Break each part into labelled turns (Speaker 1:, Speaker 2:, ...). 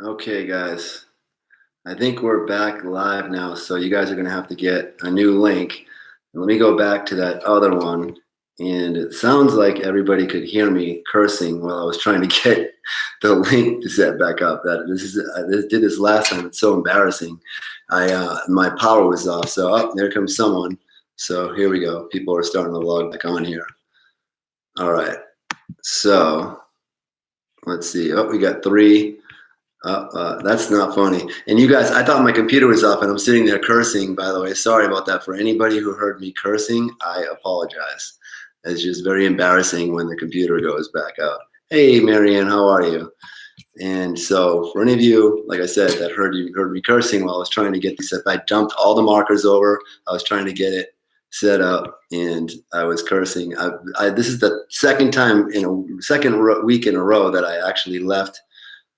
Speaker 1: Okay, guys, I think we're back live now, so you guys are going to have to get a new link. Let me go back to that other one. And it sounds like everybody could hear me cursing while I was trying to get the link to set back up. That this is I did this last time. It's so embarrassing. My power was off, so there comes someone. So here we go. People are starting to log back on here. All right. So let's see. Oh, we got three. That's not funny. And you guys, I thought my computer was off and I'm sitting there cursing, by the way. Sorry about that. For anybody who heard me cursing, I apologize. It's just very embarrassing when the computer goes back out. Hey, Marianne, how are you? And so for any of you, like I said, that heard me cursing while I was trying to get this up, I dumped all the markers over. I was trying to get it set up and I was cursing. This is the second time in a week in a row that I actually left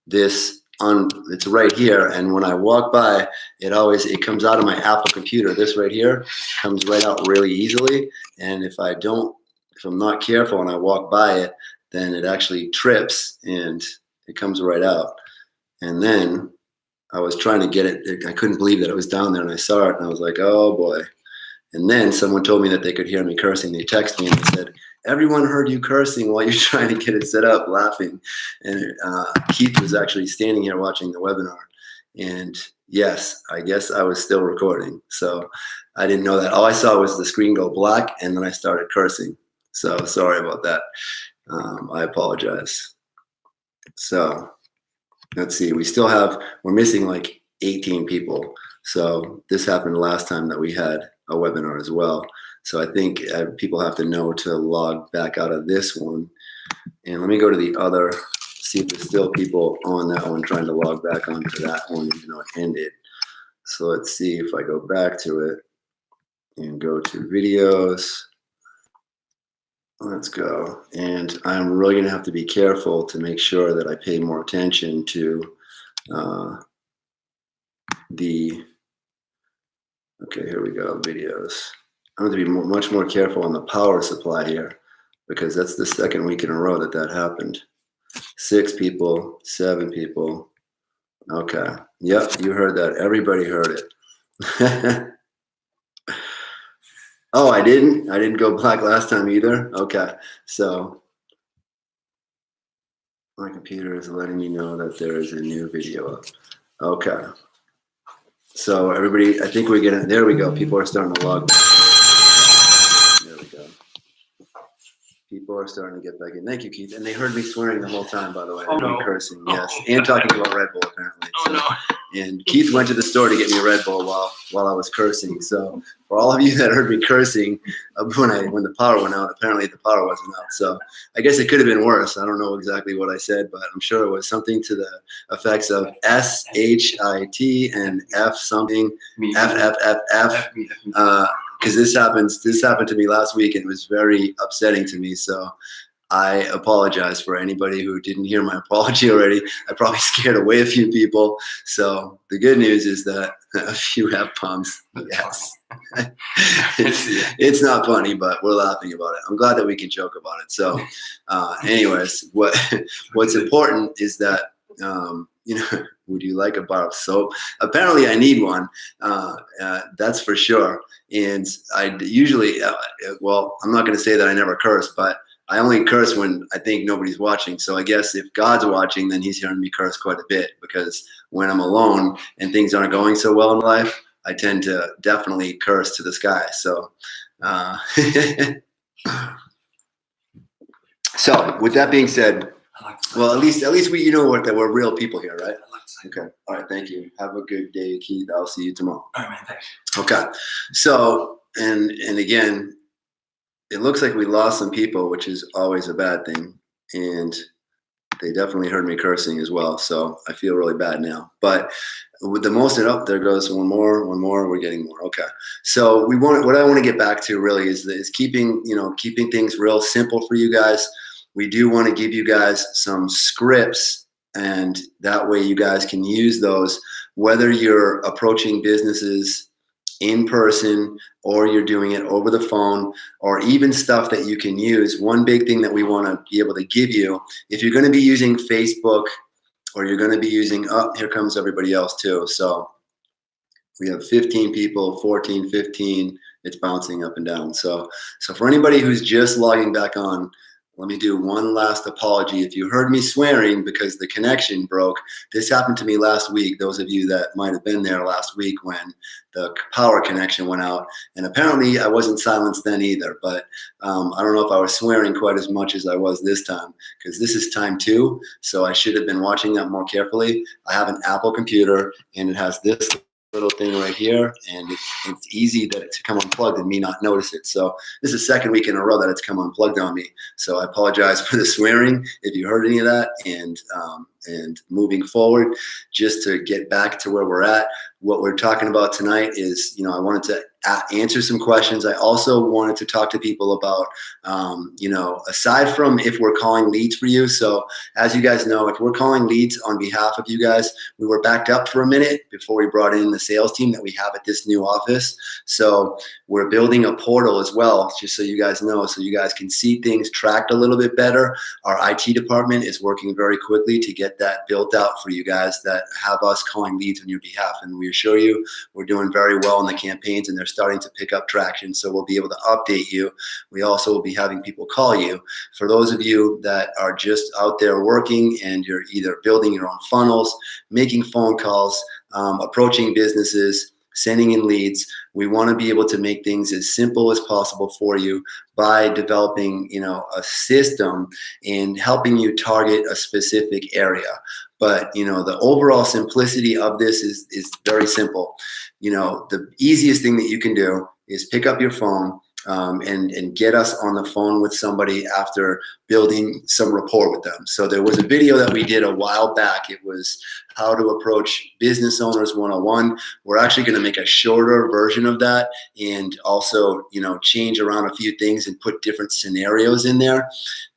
Speaker 1: this on. It's right here, and when I walk by, it comes out of my Apple computer. This right here comes right out really easily, and if I'm not careful and I walk by it, then it actually trips and it comes right out. And then I was trying to get it. I couldn't believe that it was down there, and I saw it, and I was like, oh boy. And then someone told me that they could hear me cursing. They texted me and they said, everyone heard you cursing while you're trying to get it set up, laughing. And Keith was actually standing here watching the webinar. And yes, I guess I was still recording. So I didn't know that. All I saw was the screen go black, and then I started cursing. So sorry about that. I apologize. So let's see. We're missing like 18 people. So this happened last time that we had a webinar as well. So I think people have to know to log back out of this one. And let me go to the other, see if there's still people on that one trying to log back onto that one, even though it ended. So let's see if I go back to it and go to videos. Let's go. And I'm really going to have to be careful to make sure that I pay more attention to okay, here we go, videos. I have to be much more careful on the power supply here because that's the second week in a row that happened. 6 people, 7 people. Okay. Yep, you heard that. Everybody heard it. Oh, I didn't? I didn't go black last time either? Okay. So my computer is letting me know that there is a new video up. Okay. So everybody, I think we're getting, there we go. People are starting to log. There we go. People are starting to get back in. Thank you, Keith. And they heard me swearing the whole time, by the way.
Speaker 2: Oh, no.
Speaker 1: Cursing, yes. And talking about Red Bull, apparently.
Speaker 2: Oh, no.
Speaker 1: And Keith went to the store to get me a Red Bull while I was cursing. So for all of you that heard me cursing when the power went out, apparently the power wasn't out. So I guess it could have been worse. I don't know exactly what I said, but I'm sure it was something to the effects of S-H-I-T and F something, F. Because this happened to me last week, and it was very upsetting to me. So I apologize for anybody who didn't hear my apology already. I probably scared away a few people. So the good news is that a few F-bombs, yes. It's not funny, but we're laughing about it. I'm glad that we can joke about it. So anyways, what's important is that, would you like a bar of soap? Apparently I need one. That's for sure. And I usually, well, I'm not going to say that I never curse, but I only curse when I think nobody's watching. So I guess if God's watching, then he's hearing me curse quite a bit, because when I'm alone and things aren't going so well in life, I tend to definitely curse to the sky. So, so with that being said, well, at least we, that we're real people here, right? Okay. All right. Thank you. Have a good day, Keith. I'll see you tomorrow.
Speaker 2: All right, man. Thanks.
Speaker 1: Okay. So, and again, it looks like we lost some people, which is always a bad thing. And they definitely heard me cursing as well. So I feel really bad now. But with the most, there goes one more, we're getting more. Okay. So what I want to get back to really is keeping things real simple for you guys. We do want to give you guys some scripts, and that way you guys can use those, whether you're approaching businesses in person or you're doing it over the phone, or even stuff that you can use. One big thing that we want to be able to give you, if you're going to be using Facebook or you're going to be using, oh, here comes everybody else too. So we have 15 people, 14, 15, it's bouncing up and down. So for anybody who's just logging back on, let me do one last apology. If you heard me swearing because the connection broke, this happened to me last week. Those of you that might have been there last week when the power connection went out, and apparently I wasn't silenced then either, but I don't know if I was swearing quite as much as I was this time, because this is time 2, so I should have been watching that more carefully. I have an Apple computer and it has this little thing right here, and it's easy that it to come unplugged and me not notice it. So this is the second week in a row that it's come unplugged on me. So I apologize for the swearing if you heard any of that. And moving forward, just to get back to where we're at, what we're talking about tonight is, I wanted to answer some questions. I also wanted to talk to people about, aside from if we're calling leads for you. So as you guys know, if we're calling leads on behalf of you guys, we were backed up for a minute before we brought in the sales team that we have at this new office. So we're building a portal as well, just so you guys know, so you guys can see things tracked a little bit better. Our IT department is working very quickly to get that built out for you guys that have us calling leads on your behalf. And we assure you, we're doing very well in the campaigns, and they're starting to pick up traction. So we'll be able to update you. We also will be having people call you. For those of you that are just out there working and you're either building your own funnels, making phone calls, approaching businesses, sending in leads, we want to be able to make things as simple as possible for you by developing, a system and helping you target a specific area. But, the overall simplicity of this is very simple. The easiest thing that you can do is pick up your phone, and get us on the phone with somebody after building some rapport with them. So there was a video that we did a while back. It was how to approach business owners 101. We're actually going to make a shorter version of that, and also, change around a few things and put different scenarios in there.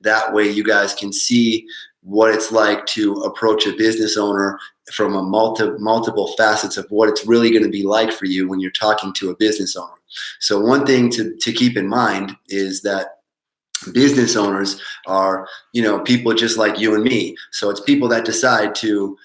Speaker 1: That way you guys can see what it's like to approach a business owner from a multiple facets of what it's really going to be like for you when you're talking to a business owner. So one thing to keep in mind is that business owners are, people just like you and me. So it's people that decide to,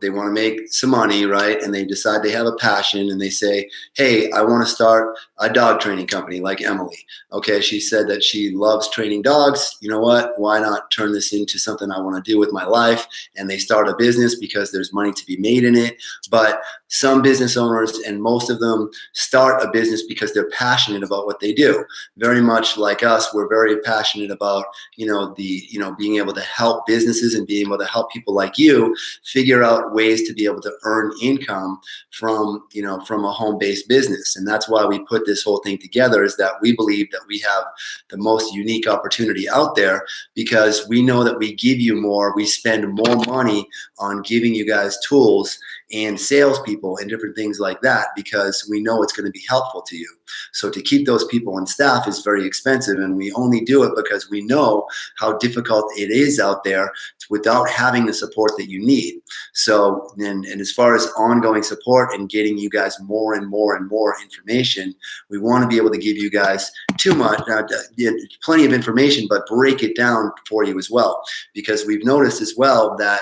Speaker 1: they want to make some money, right? And they decide they have a passion, and they say, hey, I want to start a dog training company like Emily. Okay, she said that she loves training dogs. You know what? Why not turn this into something I want to do with my life? And they start a business because there's money to be made in it. But some business owners, and most of them, start a business because they're passionate about what they do. Very much like us, we're very passionate about, being able to help businesses and being able to help people like you figure out ways to be able to earn income from a home-based business. And that's why we put this whole thing together, is that we believe that we have the most unique opportunity out there, because we know that we give you more, we spend more money on giving you guys tools and salespeople and different things like that, because we know it's going to be helpful to you. So to keep those people on staff is very expensive, and we only do it because we know how difficult it is out there without having the support that you need. So, and as far as ongoing support and getting you guys more and more and more information, we want to be able to give you guys plenty of information, but break it down for you as well. Because we've noticed as well that,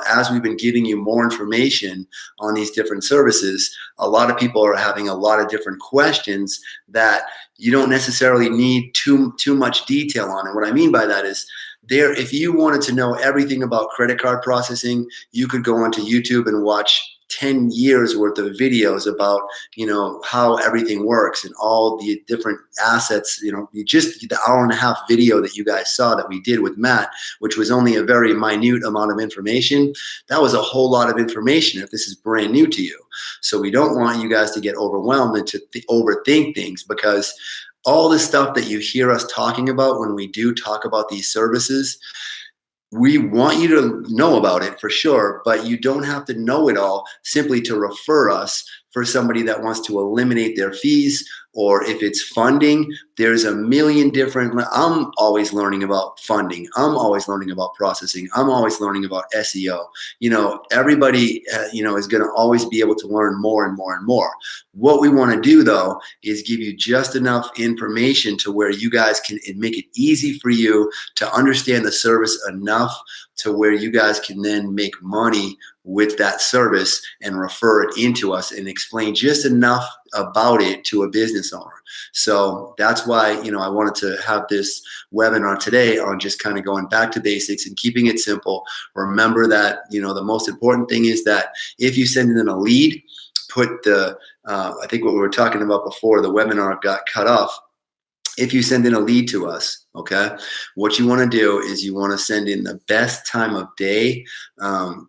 Speaker 1: as we've been giving you more information on these different services, a lot of people are having a lot of different questions that you don't necessarily need too much detail on. And what I mean by that is, if you wanted to know everything about credit card processing, you could go onto YouTube and watch 10 years worth of videos about, how everything works and all the different assets. Just the hour and a half video that you guys saw that we did with Matt, which was only a very minute amount of information. That was a whole lot of information if this is brand new to you. So we don't want you guys to get overwhelmed and to overthink things, because all the stuff that you hear us talking about when we do talk about these services, we want you to know about it for sure, but you don't have to know it all simply to refer us for somebody that wants to eliminate their fees or if it's funding, there's a million different. I'm always learning about funding. I'm always learning about processing. I'm always learning about SEO. Everybody, is going to always be able to learn more and more and more. What we want to do though is give you just enough information to where you guys can make it easy for you to understand the service enough to where you guys can then make money with that service and refer it into us and explain just enough about it to a business owner. So that's why, I wanted to have this webinar today on just kind of going back to basics and keeping it simple. Remember that, the most important thing is that if you send in a lead, put I think what we were talking about before the webinar got cut off. If you send in a lead to us, okay, what you want to do is you want to send in the best time of day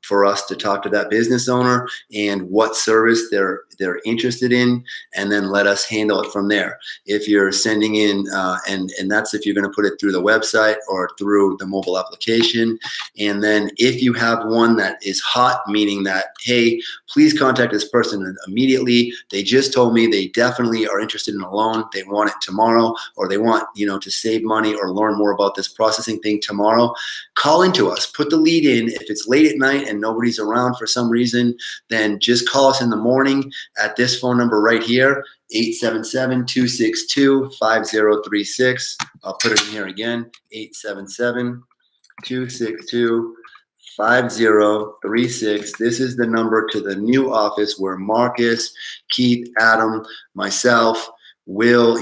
Speaker 1: for us to talk to that business owner and what service they're interested in, and then let us handle it from there. If you're sending in, and that's if you're going to put it through the website or through the mobile application. And then if you have one that is hot, meaning that, hey, please contact this person immediately. They just told me they definitely are interested in a loan. They want it tomorrow, or they want, to save money or learn more about this processing thing tomorrow. Call into us, put the lead in. If it's late at night and nobody's around for some reason, then just call us in the morning at this phone number right here, 877-262-5036. I'll put it in here again, 877-262-5036. This is the number to the new office where Marcus, Keith, Adam, myself, Will,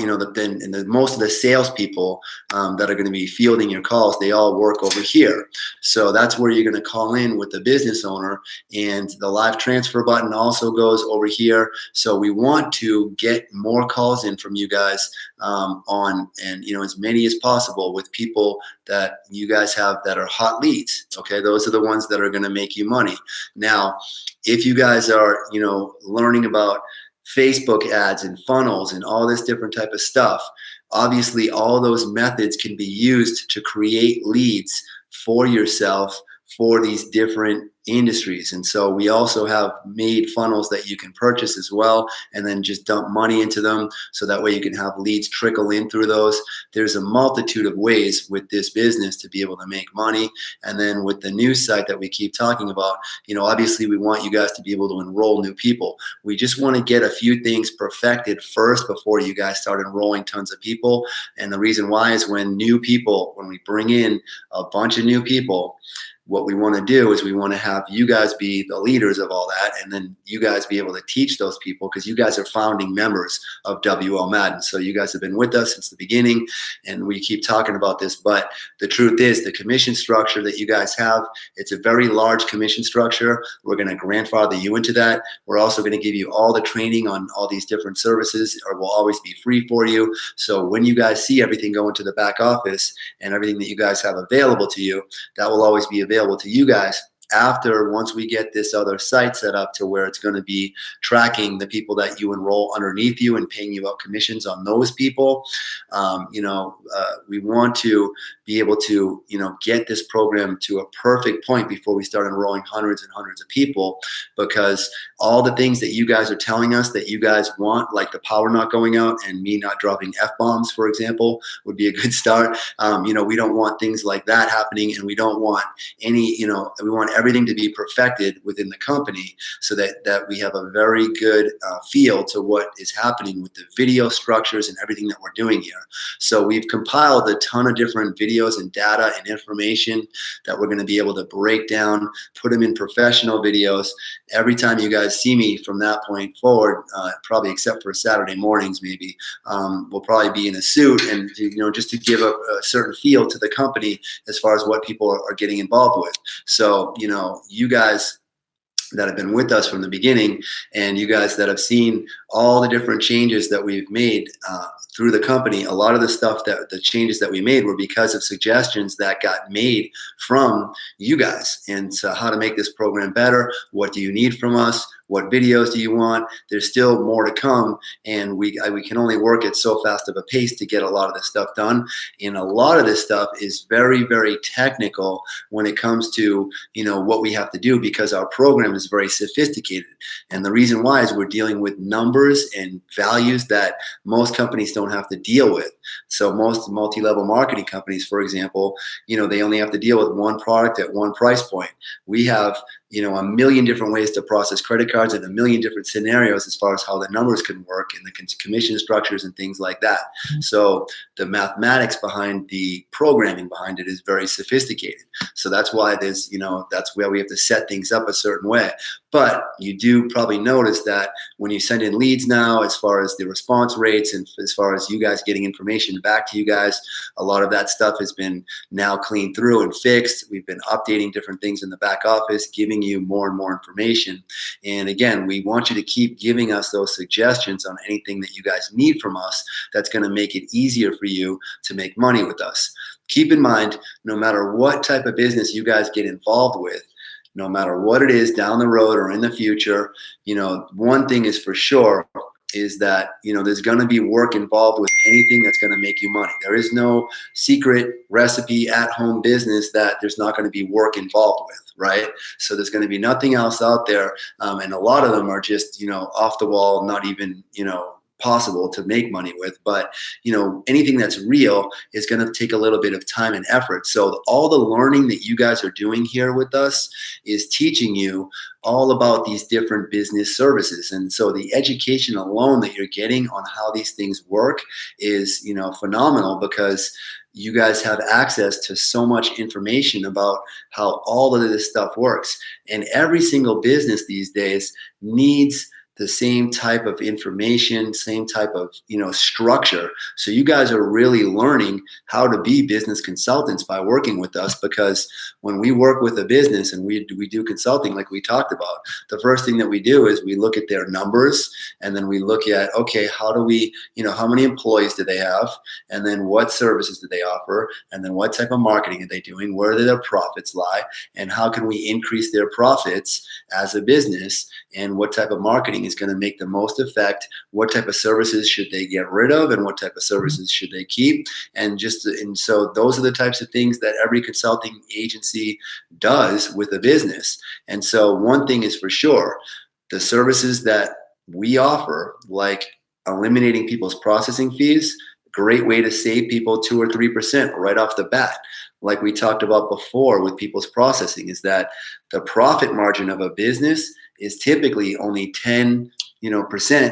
Speaker 1: most of the salespeople that are going to be fielding your calls, they all work over here. So that's where you're going to call in with the business owner, and the live transfer button also goes over here. So we want to get more calls in from you guys as many as possible with people that you guys have that are hot leads. Okay, those are the ones that are going to make you money. Now, if you guys are, learning about Facebook ads and funnels and all this different type of stuff, obviously all those methods can be used to create leads for yourself for these different industries. And so we also have made funnels that you can purchase as well, and then just dump money into them, so that way you can have leads trickle in through those. There's a multitude of ways with this business to be able to make money. And then with the news site that we keep talking about, obviously we want you guys to be able to enroll new people. We just want to get a few things perfected first before you guys start enrolling tons of people. And the reason why is when we bring in a bunch of new people, what we want to do is we want to have you guys be the leaders of all that, and then you guys be able to teach those people, because you guys are founding members of WL Madden. So you guys have been with us since the beginning, and we keep talking about this. But the truth is, the commission structure that you guys have, it's a very large commission structure. We're going to grandfather you into that. We're also going to give you all the training on all these different services, or will always be free for you. So when you guys see everything go into the back office and everything that you guys have available to you, that will always be available to you guys once we get this other site set up to where it's going to be tracking the people that you enroll underneath you and paying you out commissions on those people. We want to be able to, get this program to a perfect point before we start enrolling hundreds and hundreds of people, because all the things that you guys are telling us that you guys want, like the power not going out and me not dropping F-bombs, for example, would be a good start. We don't want things like that happening, and we don't want any, we want everything to be perfected within the company, so that we have a very good feel to what is happening with the video structures and everything that we're doing here. So we've compiled a ton of different videos and data and information that we're going to be able to break down, put them in professional videos. Every time you guys see me from that point forward, probably except for Saturday mornings maybe, we'll probably be in a suit, and just to give a certain feel to the company as far as what people are getting involved with. So you guys that have been with us from the beginning, and you guys that have seen all the different changes that we've made through the company, a lot of the changes that we made were because of suggestions that got made from you guys. And so how to make this program better, what do you need from us, What videos do you want? There's still more to come, and we can only work at so fast of a pace to get a lot of this stuff done. And a lot of this stuff is very, very technical when it comes to, what we have to do, because our program is very sophisticated. And the reason why is we're dealing with numbers and values that most companies don't have to deal with. So most multi-level marketing companies, for example, they only have to deal with one product at one price point. We have, a million different ways to process credit cards and a million different scenarios as far as how the numbers can work and the commission structures and things like that. So the mathematics behind the programming behind it is very sophisticated. So that's why that's where we have to set things up a certain way. But you do probably notice that when you send in leads now, as far as the response rates and as far as you guys getting information back to you guys, a lot of that stuff has been now cleaned through and fixed. We've been updating different things in the back office, giving you more and more information. And again, we want you to keep giving us those suggestions on anything that you guys need from us that's going to make it easier for you to make money with us. Keep in mind, no matter what type of business you guys get involved with, no matter what it is down the road or in the future, one thing is for sure is that, there's going to be work involved with anything that's going to make you money. There is no secret recipe at home business that there's not going to be work involved with, right? So there's going to be nothing else out there. And a lot of them are just, off the wall, not even, possible to make money with. But anything that's real is going to take a little bit of time and effort. So all the learning that you guys are doing here with us is teaching you all about these different business services. And so the education alone that you're getting on how these things work is phenomenal, because you guys have access to so much information about how all of this stuff works. And every single business these days needs the same type of information, same type of structure. So you guys are really learning how to be business consultants by working with us, because when we work with a business and we do consulting like we talked about, the first thing that we do is we look at their numbers, and then we look at, okay, how do we, how many employees do they have, and then what services do they offer, and then what type of marketing are they doing, where do their profits lie, and how can we increase their profits as a business, and what type of marketing is going to make the most effect, what type of services should they get rid of, and what type of services should they keep. And so those are the types of things that every consulting agency does with a business. And so one thing is for sure, the services that we offer, like eliminating people's processing fees, great way to save people 2 or 3% right off the bat. Like we talked about before with people's processing, is that the profit margin of a business is typically only 10%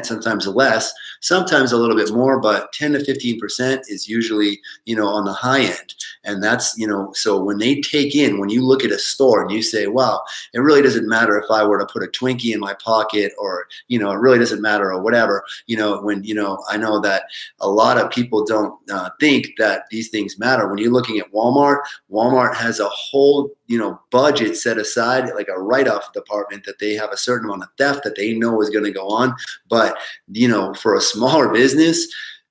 Speaker 1: sometimes less, sometimes a little bit more, but 10 to 15% is usually, on the high end. And that's, so when you look at a store and you say, wow, it really doesn't matter if I were to put a Twinkie in my pocket, or, it really doesn't matter, or whatever, when, I know that a lot of people don't think that these things matter. When you're looking at Walmart has a whole, budget set aside, like a write-off department, that they have a certain amount of theft that they know is going to go on. But, for a smaller business,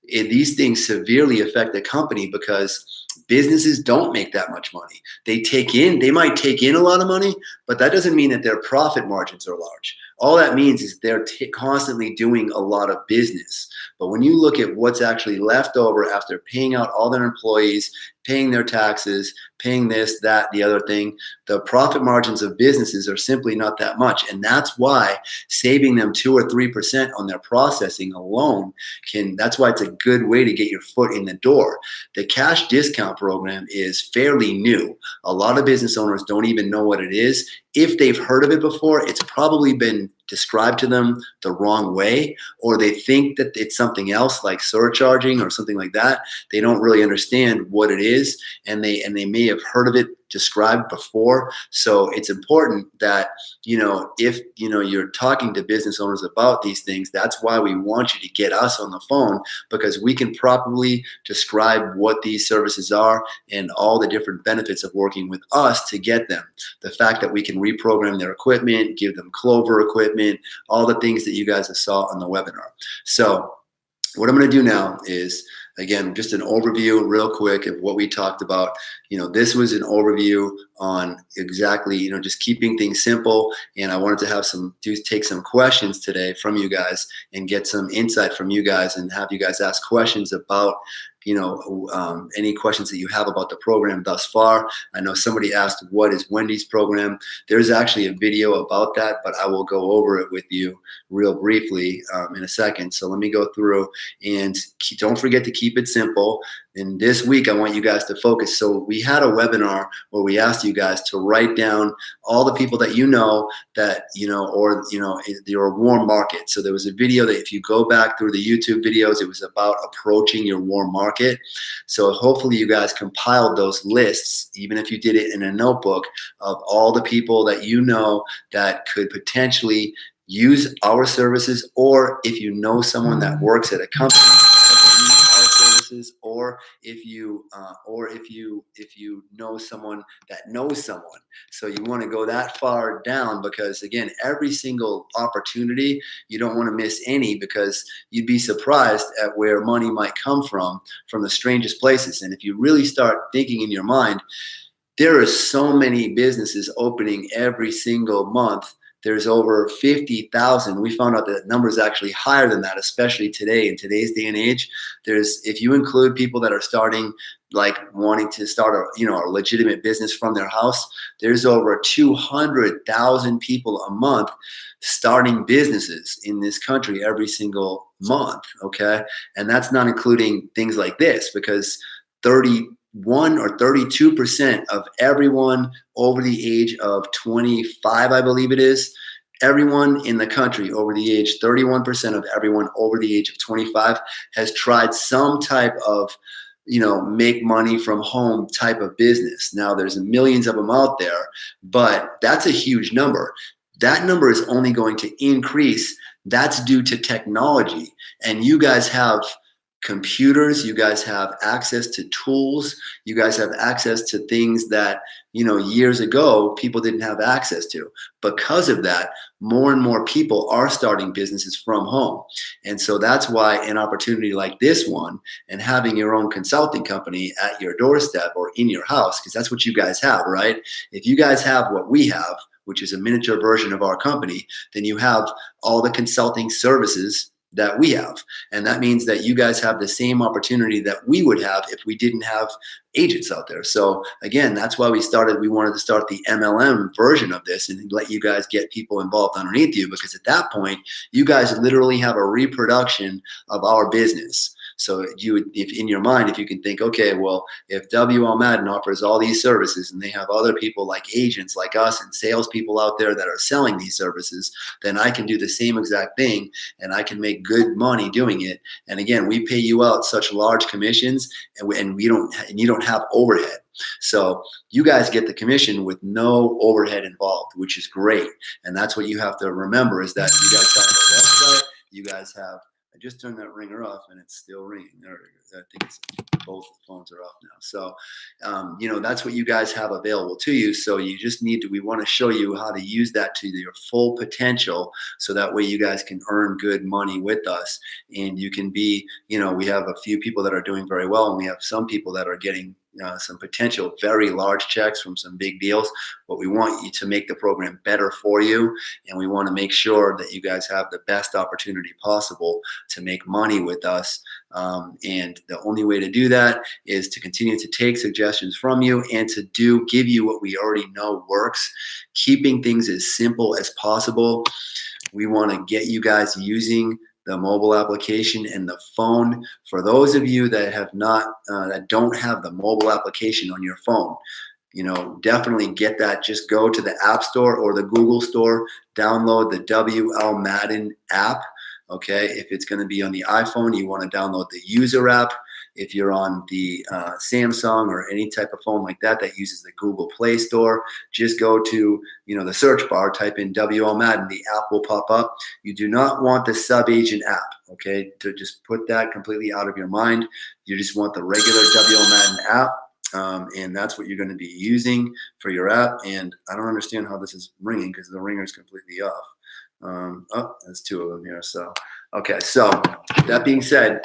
Speaker 1: these things severely affect the company, because businesses don't make that much money. They might take in a lot of money, but that doesn't mean that their profit margins are large. All that means is they're constantly doing a lot of business. But when you look at what's actually left over after paying out all their employees, paying their taxes, paying this, that, the other thing, the profit margins of businesses are simply not that much. And that's why saving them 2 or 3% on their processing alone that's why it's a good way to get your foot in the door. The cash discount program is fairly new. A lot of business owners don't even know what it is. If they've heard of it before, it's probably been described to them the wrong way, or they think that it's something else like surcharging or something like that. They don't really understand what it is, and they may have heard of it described before. So it's important that, if, you're talking to business owners about these things, that's why we want you to get us on the phone, because we can properly describe what these services are and all the different benefits of working with us to get them. The fact that we can reprogram their equipment, give them Clover equipment, all the things that you guys saw on the webinar. So what I'm going to do now is again, just an overview real quick of what we talked about. This was an overview on exactly, just keeping things simple. And I wanted to take some questions today from you guys and get some insight from you guys and have you guys ask questions about any questions that you have about the program thus far. I know somebody asked, what is Wendy's program? There's actually a video about that, but I will go over it with you real briefly in a second. So let me go through, and don't forget to keep it simple. And this week, I want you guys to focus. So we had a webinar where we asked you guys to write down all the people that that, or your warm market. So there was a video that if you go back through the YouTube videos, it was about approaching your warm market. So hopefully you guys compiled those lists, even if you did it in a notebook, of all the people that that could potentially use our services, or if you know someone that works at a company that could use our services, or if you know someone that knows someone. So you want to go that far down, because again, every single opportunity, you don't want to miss any, because you'd be surprised at where money might come from the strangest places. And if you really start thinking in your mind, there are so many businesses opening every single month. There's over 50,000. We found out that number is actually higher than that, especially today, in today's day and age. If you include people that are starting, like wanting to start a legitimate business from their house, there's over 200,000 people a month starting businesses in this country every single month. Okay. And that's not including things like this, because 31 or 32% of everyone over the age of 25, I believe it is, everyone in the country over the age, 31% of everyone over the age of 25 has tried some type of make money from home type of business. Now there's millions of them out there, but that's a huge number. That number is only going to increase. That's due to technology. And you guys have computers, you guys have access to tools, you guys have access to things that years ago people didn't have access to. Because of that, more and more people are starting businesses from home. And so that's why an opportunity like this one, and having your own consulting company at your doorstep or in your house, because that's what you guys have, right? If you guys have what we have, which is a miniature version of our company, then you have all the consulting services that we have. And that means that you guys have the same opportunity that we would have if we didn't have agents out there. So again, that's why we wanted to start the MLM version of this and let you guys get people involved underneath you, because at that point, you guys literally have a reproduction of our business. So if in your mind, if you can think, okay, well, if WL Madden offers all these services and they have other people like agents like us and salespeople out there that are selling these services, then I can do the same exact thing and I can make good money doing it. And again, we pay you out such large commissions, and you don't have overhead. So you guys get the commission with no overhead involved, which is great. And that's what you have to remember, is that you guys have a website, you guys have, I just turned that ringer off and it's still ringing. I think both phones are off now. So, that's what you guys have available to you. So you just we want to show you how to use that to your full potential. So that way you guys can earn good money with us, and you can be, we have a few people that are doing very well, and we have some people that are getting some potential very large checks from some big deals. But we want you to make the program better for you, and we want to make sure that you guys have the best opportunity possible to make money with us. And the only way to do that is to continue to take suggestions from you and to give you what we already know works, keeping things as simple as possible. We want to get you guys using the mobile application and the phone. For those of you that have not, that don't have the mobile application on your phone, definitely get that. Just go to the App Store or the Google Store, download the WL Madden app. Okay, if it's going to be on the iPhone, you want to download the user app. If you're on the Samsung or any type of phone like that uses the Google Play Store, just go to the search bar, type in WL Madden, the app will pop up. You do not want the sub-agent app, okay? To just put that completely out of your mind. You just want the regular WL Madden app, and that's what you're going to be using for your app. And I don't understand how this is ringing, because the ringer is completely off. Oh, there's two of them here. So, okay. So that being said,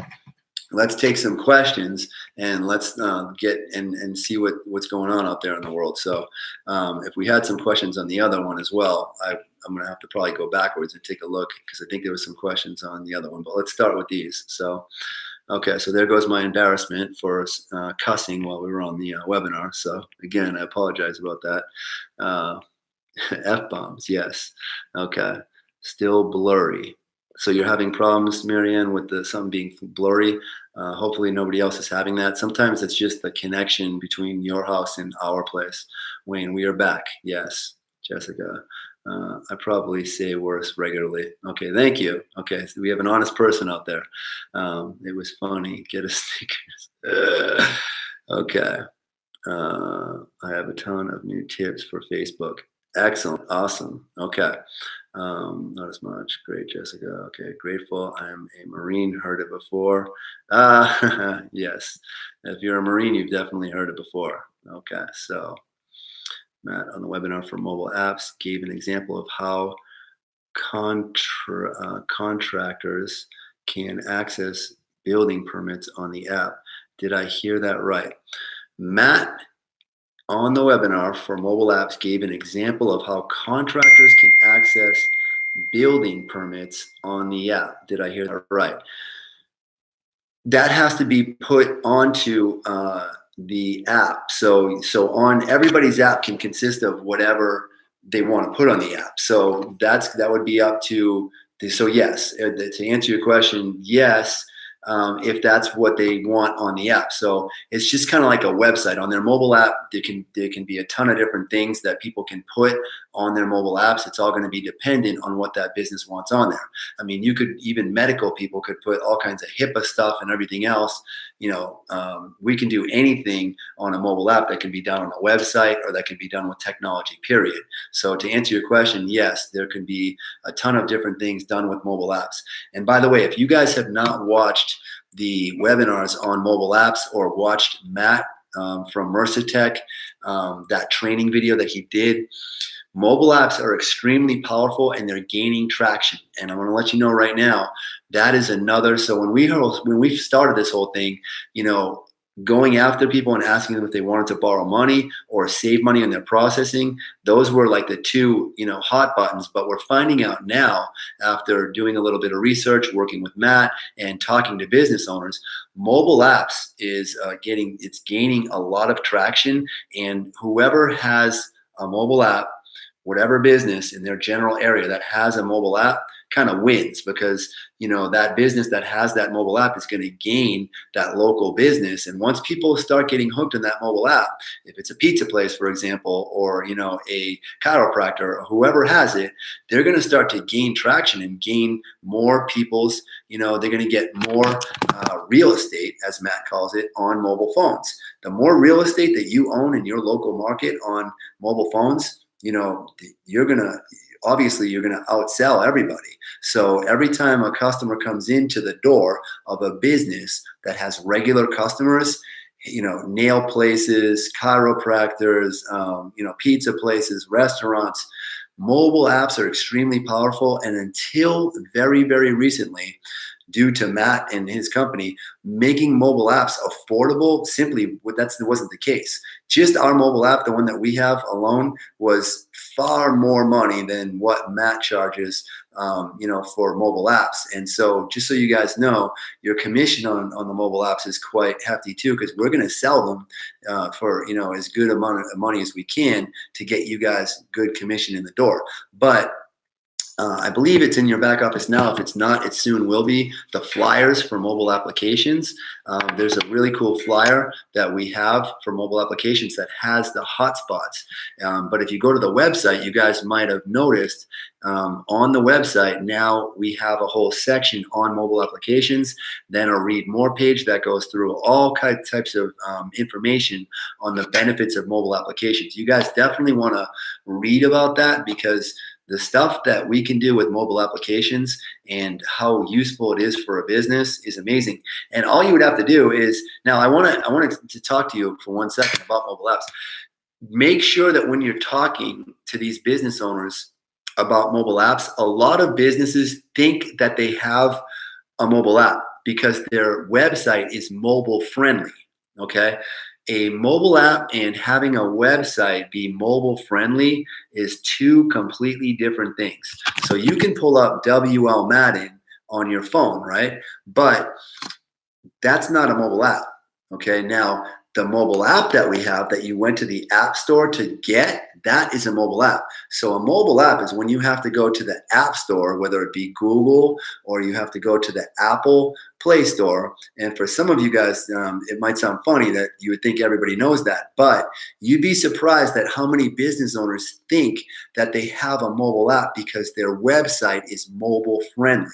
Speaker 1: let's take some questions and let's get and see what's going on out there in the world. So if we had some questions on the other one as well, I'm going to have to probably go backwards and take a look because I think there was some questions on the other one. But let's start with these. So, okay, so there goes my embarrassment for cussing while we were on the webinar. So again, I apologize about that. F-bombs, yes. Okay, still blurry. So you're having problems, Marianne, with the something being blurry. Hopefully nobody else is having that. Sometimes it's just the connection between your house and our place. Wayne, we are back. Yes, Jessica. I probably say worse regularly. Okay, thank you. Okay, so we have an honest person out there. It was funny. Get us stickers. Okay. I have a ton of new tips for Facebook. Excellent. Awesome. Okay. Not as much. Great, Jessica. Okay. Grateful. I'm a Marine. Heard it before. Yes. If you're a Marine, you've definitely heard it before. Okay. So Matt on the webinar for mobile apps gave an example of how contractors can access building permits on the app. Did I hear that right? Matt on the webinar for mobile apps gave an example of how contractors can access building permits on the app. Did I hear that right? That has to be put onto the app. So on everybody's app can consist of whatever they want to put on the app. So that would be up to. So yes, to answer your question, yes. If that's what they want on the app. So it's just kind of like a website. On their mobile app, there can be a ton of different things that people can put on their mobile apps. It's all going to be dependent on what that business wants on there. I mean, you could, even medical people could put all kinds of HIPAA stuff and everything else. We can do anything on a mobile app that can be done on a website or that can be done with technology, period. So to answer your question, yes, there can be a ton of different things done with mobile apps. And by the way, if you guys have not watched the webinars on mobile apps or watched Matt from Mercitech, that training video that he did, mobile apps are extremely powerful and they're gaining traction. And I want to let you know right now, that is another. So when we started this whole thing, going after people and asking them if they wanted to borrow money or save money on their processing, those were like the two, hot buttons. But we're finding out now, after doing a little bit of research, working with Matt and talking to business owners, mobile apps is gaining a lot of traction. And whoever has a mobile app, whatever business in their general area that has a mobile app, kind of wins, because that business that has that mobile app is going to gain that local business. And once people start getting hooked in that mobile app, if it's a pizza place, for example, or a chiropractor, or whoever has it, they're going to start to gain traction and gain more people's, they're going to get more real estate, as Matt calls it, on mobile phones. The more real estate that you own in your local market on mobile phones, you're going to outsell everybody. So every time a customer comes into the door of a business that has regular customers, nail places, chiropractors, pizza places, restaurants, mobile apps are extremely powerful. And until very, very recently, due to Matt and his company making mobile apps affordable, simply that wasn't the case. Just our mobile app, the one that we have alone, was far more money than what Matt charges, for mobile apps. And so just so you guys know, your commission on the mobile apps is quite hefty too, because we're going to sell them for, as good amount of money as we can to get you guys good commission in the door. But I believe it's in your back office now. If it's not, it soon will be. The flyers for mobile applications. There's a really cool flyer that we have for mobile applications that has the hotspots. But if you go to the website, you guys might have noticed on the website now we have a whole section on mobile applications, then a read more page that goes through all types of information on the benefits of mobile applications. You guys definitely want to read about that, because the stuff that we can do with mobile applications and how useful it is for a business is amazing. And all you would have to do is, now I wanted to talk to you for 1 second about mobile apps. Make sure that when you're talking to these business owners about mobile apps, a lot of businesses think that they have a mobile app. because their website is mobile friendly. Okay. A mobile app and having a website be mobile friendly is two completely different things. So you can pull up WL Madden on your phone, right? But that's not a mobile app. Okay. Now, the mobile app that we have that you went to the app store to get, that is a mobile app. So a mobile app is when you have to go to the app store, whether it be Google or you have to go to the Apple Play Store. And for some of you guys, it might sound funny that you would think everybody knows that, but you'd be surprised at how many business owners think that they have a mobile app because their website is mobile friendly.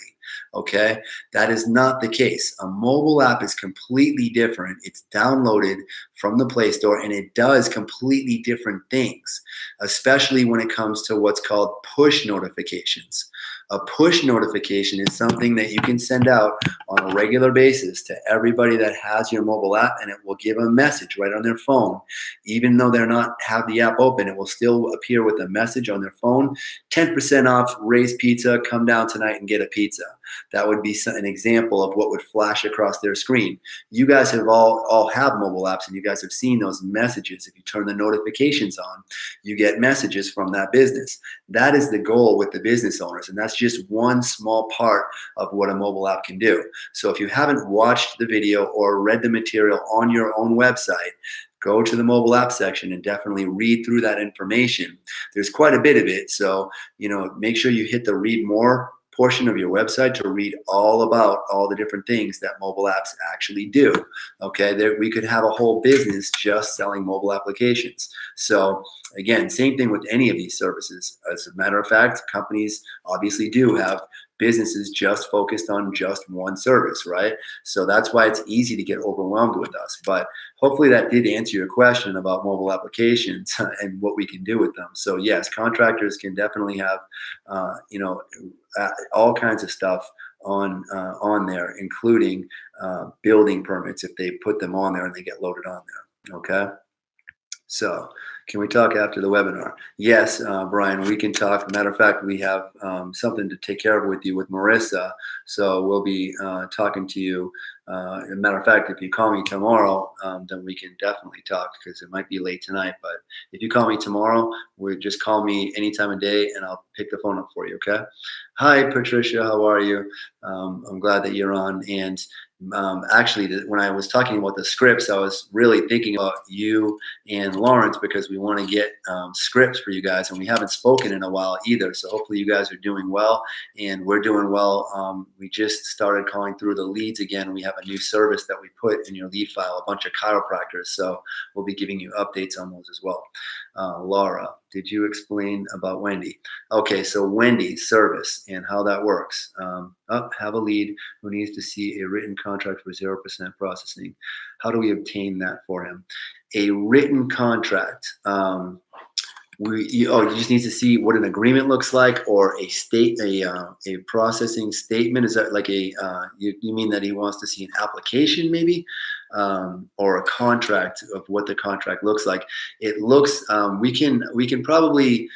Speaker 1: Okay, that is not the case. A mobile app is completely different. It's downloaded from the Play Store and it does completely different things, especially when it comes to what's called push notifications. A push notification is something that you can send out on a regular basis to everybody that has your mobile app, and it will give a message right on their phone. Even though they're not have the app open, it will still appear with a message on their phone. 10% off Ray's Pizza. Come down tonight and get a pizza. That would be an example of what would flash across their screen. You guys have all have mobile apps, and you guys have seen those messages. If you turn the notifications on, you get messages from that business. That is the goal with the business owners, and that's just one small part of what a mobile app can do. So if you haven't watched the video or read the material on your own website, go to the mobile app section and definitely read through that information. There's quite a bit of it, so make sure you hit the read more portion of your website to read all about all the different things that mobile apps actually do. Okay, we could have a whole business just selling mobile applications. So again, same thing with any of these services. As a matter of fact, companies obviously do have businesses just focused on just one service, right? So that's why it's easy to get overwhelmed with us. But hopefully that did answer your question about mobile applications and what we can do with them. So yes, contractors can definitely have, all kinds of stuff on there, including building permits if they put them on there and they get loaded on there. Okay. So can we talk after the webinar? Yes, Brian, we can talk. Matter of fact, we have something to take care of with you with Marissa. So we'll be talking to you. As a matter of fact, if you call me tomorrow, then we can definitely talk because it might be late tonight. But if you call me tomorrow, just call me any time of day and I'll pick the phone up for you, okay? Hi, Patricia. How are you? I'm glad that you're on. And actually, when I was talking about the scripts, I was really thinking about you and Lawrence because we want to get scripts for you guys, and we haven't spoken in a while either. So hopefully you guys are doing well, and we're doing well. We just started calling through the leads again. We have a new service that we put in your lead file, a bunch of chiropractors. So we'll be giving you updates on those as well. Laura, did you explain about Wendy? Okay, so Wendy's service and how that works. Have a lead who needs to see a written contract for 0% processing. How do we obtain that for him? A written contract. You just need to see what an agreement looks like, or a processing statement. Is that like you mean that he wants to see an application maybe, or a contract of what the contract looks like? It looks we can probably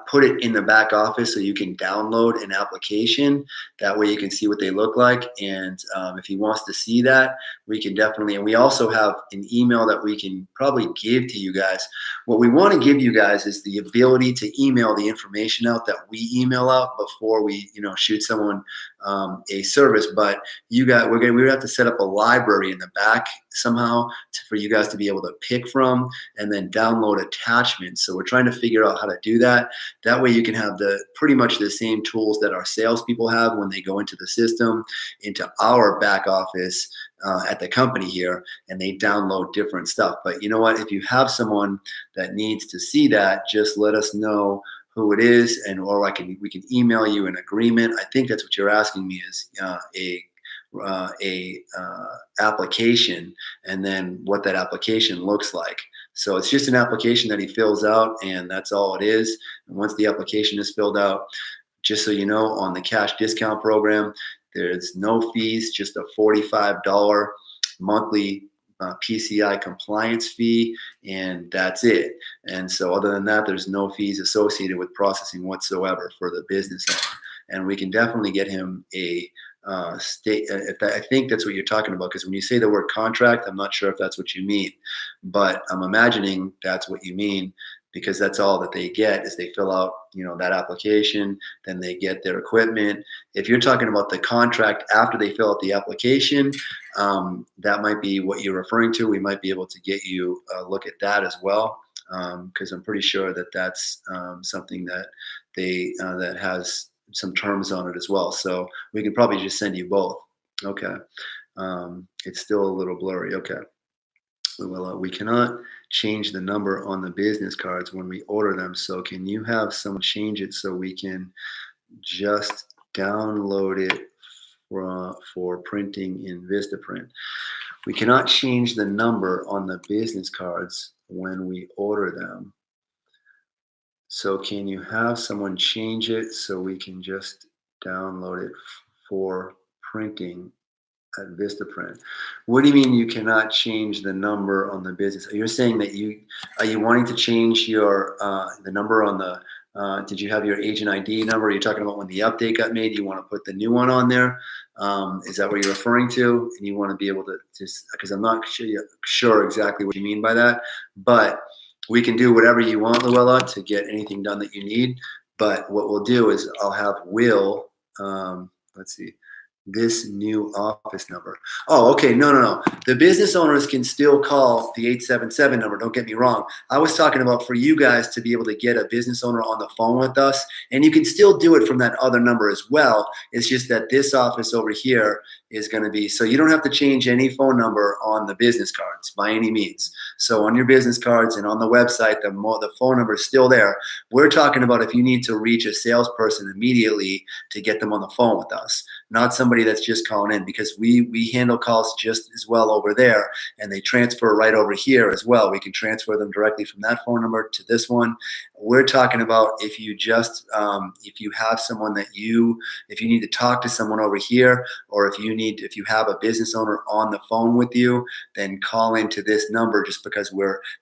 Speaker 1: put it in the back office so you can download an application. That way you can see what they look like. And if he wants to see that, we can definitely, and we also have an email that we can probably give to you guys. What we want to give you guys is the ability to email the information out that we email out before we, shoot someone a service. But we would have to set up a library in the back somehow for you guys to be able to pick from and then download attachments. So we're trying to figure out how to do that. That way you can have pretty much the same tools that our salespeople have when they go into the system, into our back office at the company here, and they download different stuff. But you know what? If you have someone that needs to see that, just let us know who it is, or we can email you an agreement. I think that's what you're asking me is a application, and then what that application looks like. So it's just an application that he fills out, and that's all it is. And once the application is filled out, just so you know, on the cash discount program, there's no fees, just a $45 monthly PCI compliance fee, and that's it. And so other than that, there's no fees associated with processing whatsoever for the business owner. And we can definitely get him a state. I think that's what you're talking about, because when you say the word contract, I'm not sure if that's what you mean, but I'm imagining that's what you mean, because that's all that they get is they fill out, that application, then they get their equipment. If you're talking about the contract after they fill out the application, that might be what you're referring to. We might be able to get you a look at that as well, because I'm pretty sure that that's something that that has some terms on it as well. So we can probably just send you both. Okay. It's still a little blurry. Okay. Well, we cannot change the number on the business cards when we order them. So can you have someone change it so we can just download it for printing in Vistaprint? We cannot change the number on the business cards when we order them. So can you have someone change it so we can just download it for printing at Vistaprint? What do you mean you cannot change the number on the business? You're saying that are you wanting to change your the number on the did you have your agent ID number? You're talking about when the update got made, you want to put the new one on there. Is that what you're referring to? And you want to be able to just, because I'm not sure exactly what you mean by that, but we can do whatever you want, Luella, to get anything done that you need. But what we'll do is I'll have Will, let's see, this new office number. Oh, okay. No, no, no. The business owners can still call the 877 number. Don't get me wrong. I was talking about for you guys to be able to get a business owner on the phone with us, and you can still do it from that other number as well. It's just that this office over here is going to be, so you don't have to change any phone number on the business cards by any means. So on your business cards and on the website, the phone number is still there. We're talking about if you need to reach a salesperson immediately to get them on the phone with us, not somebody that's just calling in, because we handle calls just as well over there, and they transfer right over here as well. We can transfer them directly from that phone number to this one. We're talking about if you just if you have someone if you need to talk to someone over here, or if you have a business owner on the phone with you, then call into this number, just because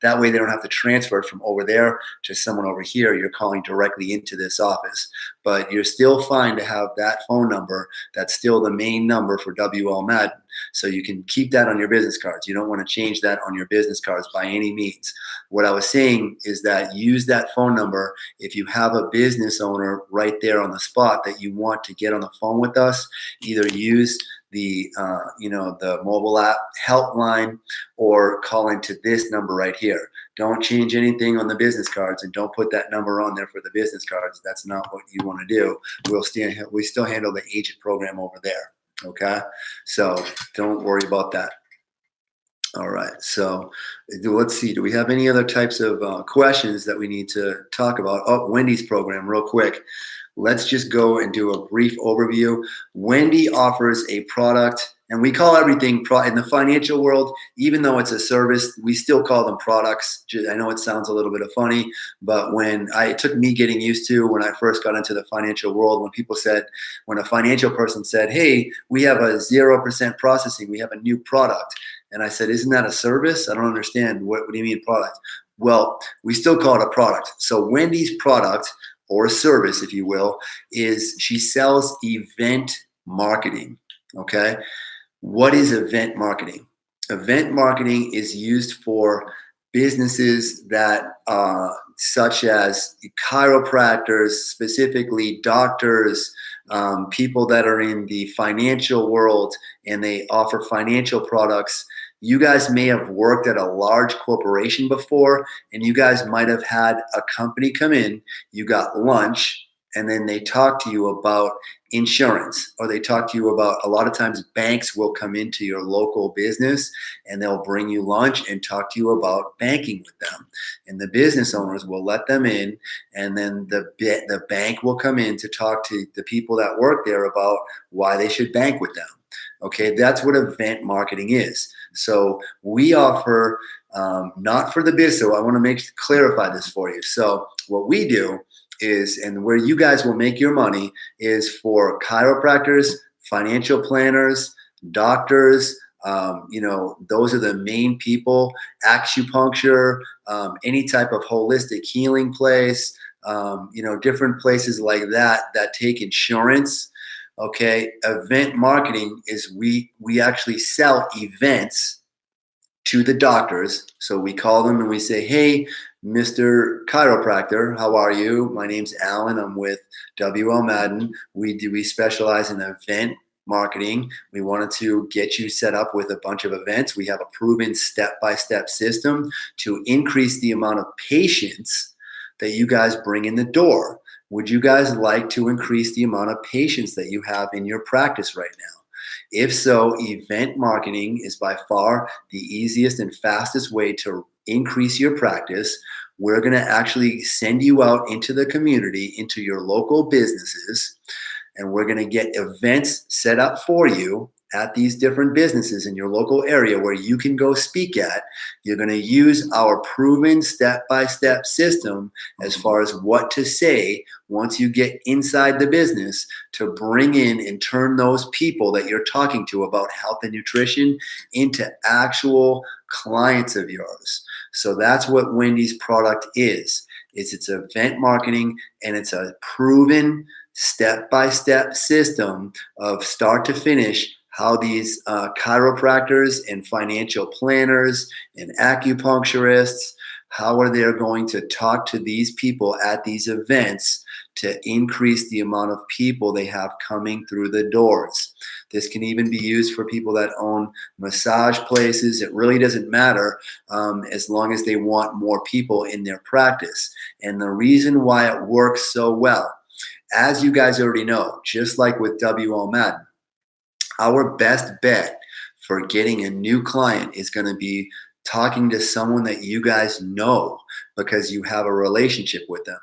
Speaker 1: that way they don't have to transfer it from over there to someone over here. You're calling directly into this office, but you're still fine to have that phone number. That's still the main number for WL Madden. So you can keep that on your business cards. You don't want to change that on your business cards by any means. What I was saying is that use that phone number if you have a business owner right there on the spot that you want to get on the phone with us. Either use the the mobile app helpline, or call into this number right here. Don't change anything on the business cards, and don't put that number on there for the business cards. That's not what you want to do. We still handle the agent program over there. Okay, so don't worry about that. All right, so let's see. Do we have any other types of questions that we need to talk about? Oh, Wendy's program, real quick. Let's just go and do a brief overview. Wendy offers a product, and we call everything in the financial world, even though it's a service, we still call them products. I know it sounds a little bit funny, but it took me getting used to when I first got into the financial world, when a financial person said, hey, we have a 0% processing, we have a new product. And I said, isn't that a service? I don't understand. What do you mean product? Well, we still call it a product. So Wendy's product, or a service, if you will, is she sells event marketing. Okay. What is event marketing? Event marketing is used for businesses that, such as chiropractors, specifically doctors, people that are in the financial world, and they offer financial products. You guys may have worked at a large corporation before, and you guys might have had a company come in, you got lunch, and then they talk to you about insurance, or they talk to you about, a lot of times banks will come into your local business and they'll bring you lunch and talk to you about banking with them. And the business owners will let them in, and then the bank will come in to talk to the people that work there about why they should bank with them. Okay, that's what event marketing is. So we offer, not for the business. So I want to clarify this for you. So what we do is, and where you guys will make your money, is for chiropractors, financial planners, doctors. Those are the main people. Acupuncture, any type of holistic healing place. Different places like that take insurance. Okay, event marketing is we actually sell events to the doctors. So we call them and we say, "Hey, Mr. Chiropractor, how are you? My name's Alan. I'm with WL Madden. We specialize in event marketing. We wanted to get you set up with a bunch of events. We have a proven step-by-step system to increase the amount of patients that you guys bring in the door. Would you guys like to increase the amount of patients that you have in your practice right now? If so, event marketing is by far the easiest and fastest way to increase your practice. We're going to actually send you out into the community, into your local businesses, and we're going to get events set up for you at these different businesses in your local area where you can go speak at. You're going to use our proven step-by-step system as far as what to say once you get inside the business to bring in and turn those people that you're talking to about health and nutrition into actual clients of yours. So that's what Wendy's product is. It's event marketing, and it's a proven step-by-step system of start to finish how these chiropractors and financial planners and acupuncturists, how are they going to talk to these people at these events to increase the amount of people they have coming through the doors. This can even be used for people that own massage places. It really doesn't matter as long as they want more people in their practice. And the reason why it works so well, as you guys already know, just like with WL Madden, our best bet for getting a new client is going to be talking to someone that you guys know because you have a relationship with them.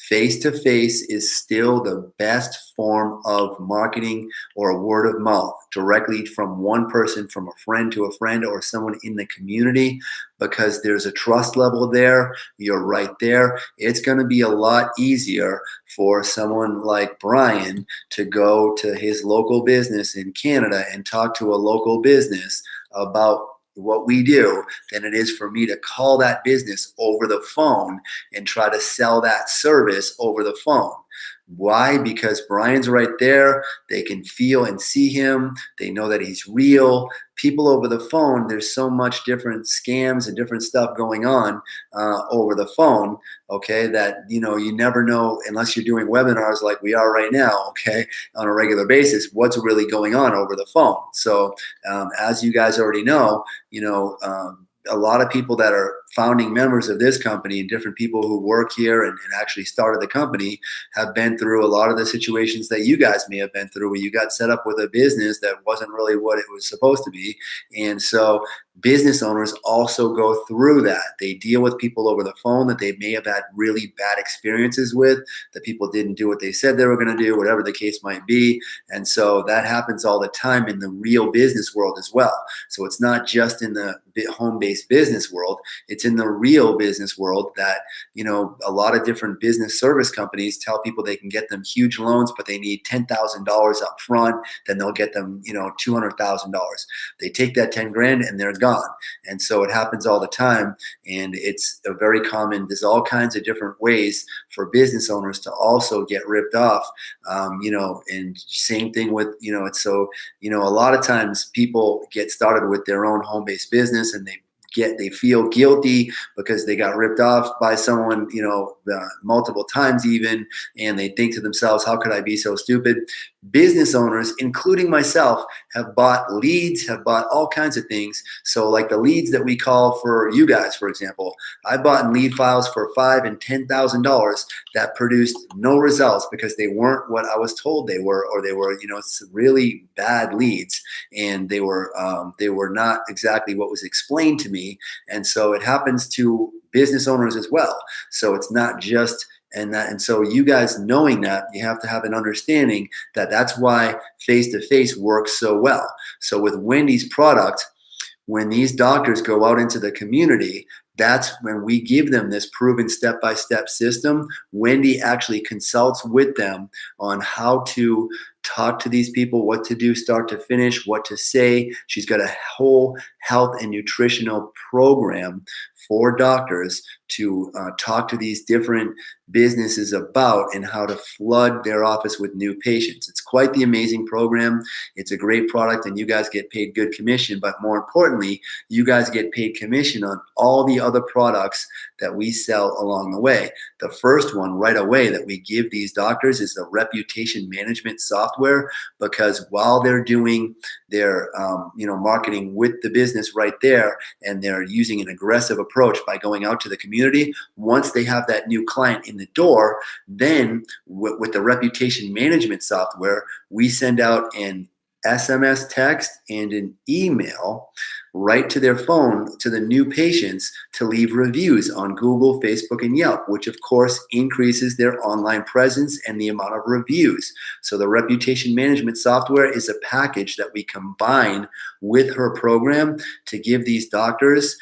Speaker 1: Face to face is still the best form of marketing or word of mouth, directly from one person, from a friend to a friend or someone in the community, because there's a trust level there. You're right there. It's going to be a lot easier for someone like Brian to go to his local business in Canada and talk to a local business about what we do than it is for me to call that business over the phone and try to sell that service over the phone. Why? Because Brian's right there. They can feel and see him. They know that he's real. People over the phone, there's so much different scams and different stuff going on over the phone, okay, that, you never know unless you're doing webinars like we are right now, okay, on a regular basis, what's really going on over the phone. So as you guys already know, a lot of people that are founding members of this company and different people who work here and actually started the company have been through a lot of the situations that you guys may have been through, where you got set up with a business that wasn't really what it was supposed to be. And so business owners also go through that. They deal with people over the phone that they may have had really bad experiences with, that people didn't do what they said they were going to do, whatever the case might be. And so that happens all the time in the real business world as well. So it's not just in the home-based business world, it's in the real business world that, a lot of different business service companies tell people they can get them huge loans, but they need $10,000 up front. Then they'll get them, $200,000. They take that 10 grand and they're gone. And so it happens all the time. And it's a very common, there's all kinds of different ways for business owners to also get ripped off. And same thing with, it's so, a lot of times people get started with their own home-based business and they feel guilty because they got ripped off by someone, multiple times even, and they think to themselves, how could I be so stupid? Business owners, including myself, have bought leads, have bought all kinds of things. So like the leads that we call for you guys, for example, I bought lead files for $5,000 and $10,000 that produced no results because they weren't what I was told they were, or they were, really bad leads, and they were not exactly what was explained to me. And so it happens to business owners as well. So it's not just and so you guys knowing that, you have to have an understanding that that's why face-to-face works so well. So with Wendy's product, when these doctors go out into the community, that's when we give them this proven step-by-step system. Wendy actually consults with them on how to talk to these people, what to do start to finish, what to say. She's got a whole health and nutritional program for doctors to talk to these different businesses about and how to flood their office with new patients. It's quite the amazing program. It's a great product, and you guys get paid good commission, but more importantly, you guys get paid commission on all the other products that we sell along the way. The first one right away that we give these doctors is the reputation management software, because while they're doing their marketing with the business right there, and they're using an aggressive approach by going out to the community, once they have that new client in the door, then with the reputation management software, we send out an SMS text and an email right to their phone to the new patients to leave reviews on Google, Facebook, and Yelp, which of course increases their online presence and the amount of reviews. So the reputation management software is a package that we combine with her program to give these doctors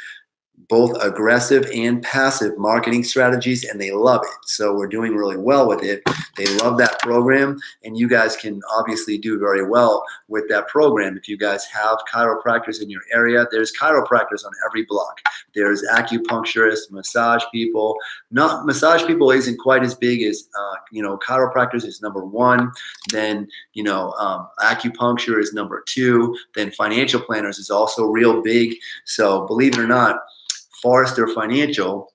Speaker 1: both aggressive and passive marketing strategies, and they love it. So we're doing really well with it. They love that program, and you guys can obviously do very well with that program. If you guys have chiropractors in your area, there's chiropractors on every block. There's acupuncturists, massage people. Not massage people isn't quite as big as chiropractors is number one. Then acupuncture is number two. Then financial planners is also real big. So believe it or not, Forrester Financial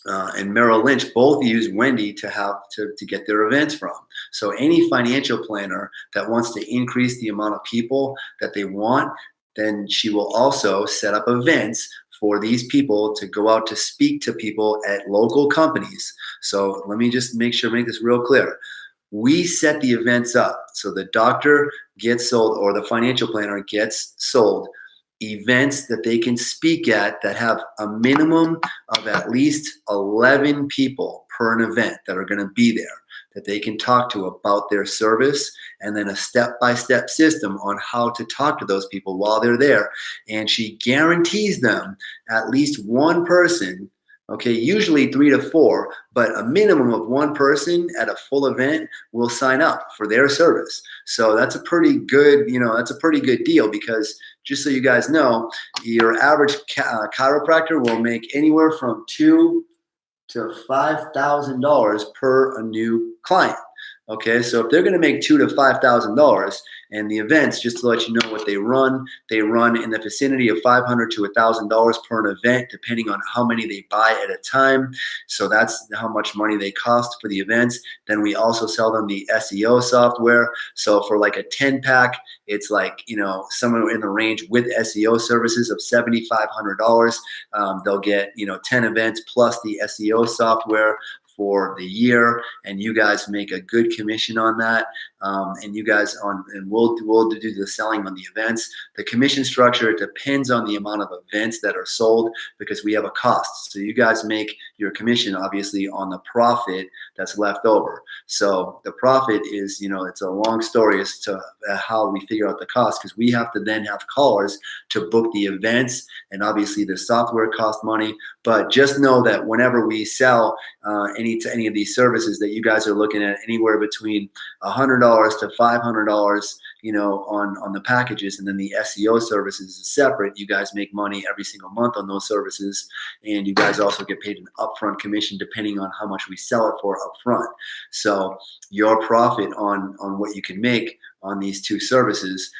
Speaker 1: and Merrill Lynch both use Wendy to get their events from. So any financial planner that wants to increase the amount of people that they want, then she will also set up events for these people to go out to speak to people at local companies. So let me just make this real clear. We set the events up so the doctor gets sold, or the financial planner gets sold, events that they can speak at that have a minimum of at least 11 people per an event that are going to be there, that they can talk to about their service, and then a step-by-step system on how to talk to those people while they're there. And she guarantees them at least one person, okay, usually 3 to 4, but a minimum of one person at a full event will sign up for their service. So that's a pretty good, deal, because just so you guys know, your average chiropractor will make anywhere from $2,000 to $5,000 per a new client. Okay, so if they're going to make $2,000 to $5,000, and the events, just to let you know what they run in the vicinity of $500 to $1,000 per an event, depending on how many they buy at a time. So that's how much money they cost for the events. Then we also sell them the SEO software. So for like a 10-pack, it's like, somewhere in the range with SEO services of $7,500. They'll get, 10 events plus the SEO software for the year, and you guys make a good commission on that. And we'll do the selling on the events. The commission structure, it depends on the amount of events that are sold, because we have a cost. So you guys make your commission obviously on the profit that's left over. So the profit is, it's a long story as to how we figure out the cost, because we have to then have callers to book the events, and obviously the software costs money. But just know that whenever we sell any of these services, that you guys are looking at anywhere between $100 to $500, on the packages, and then the SEO services is separate. You guys make money every single month on those services, and you guys also get paid an upfront commission depending on how much we sell it for upfront. So your profit on what you can make on these two services,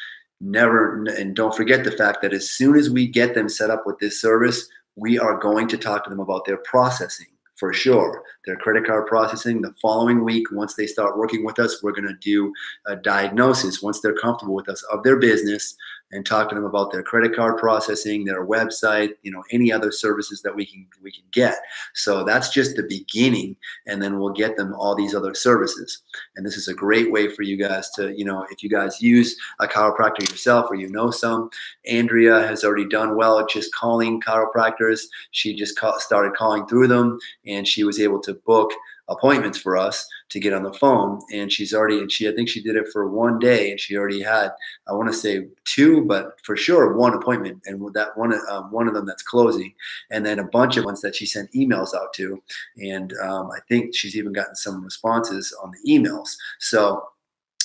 Speaker 1: and don't forget the fact that as soon as we get them set up with this service, we are going to talk to them about their processing. For sure, their credit card processing. The following week, once they start working with us, we're going to do a diagnosis, once they're comfortable with us, of their business, and talk to them about their credit card processing, their website, any other services that we can get. So that's just the beginning, and then we'll get them all these other services. And this is a great way for you guys to, if you guys use a chiropractor yourself, or some. Andrea has already done well at just calling chiropractors. She just started calling through them, and she was able to book appointments for us to get on the phone. And I think she did it for one day, and she already had, I want to say 2, but for sure 1 appointment, and with that one of them that's closing, and then a bunch of ones that she sent emails out to. And I think she's even gotten some responses on the emails. So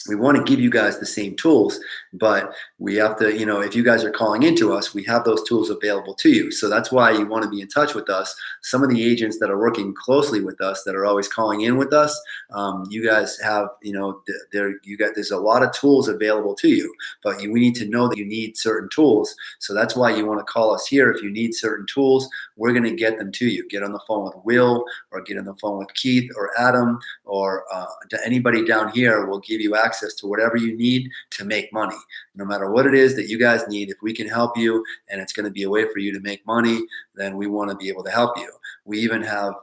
Speaker 1: we want to give you guys the same tools, but we have to, if you guys are calling into us, we have those tools available to you. So that's why you want to be in touch with us. Some of the agents that are working closely with us, that are always calling in with us, you guys have, there's a lot of tools available to you, but we need to know that you need certain tools. So that's why you want to call us here. If you need certain tools, we're going to get them to you. Get on the phone with Will, or get on the phone with Keith or Adam, or to anybody down here. Will give you access to whatever you need to make money. No matter what it is that you guys need, if we can help you and it's going to be a way for you to make money, then we want to be able to help you. We even have,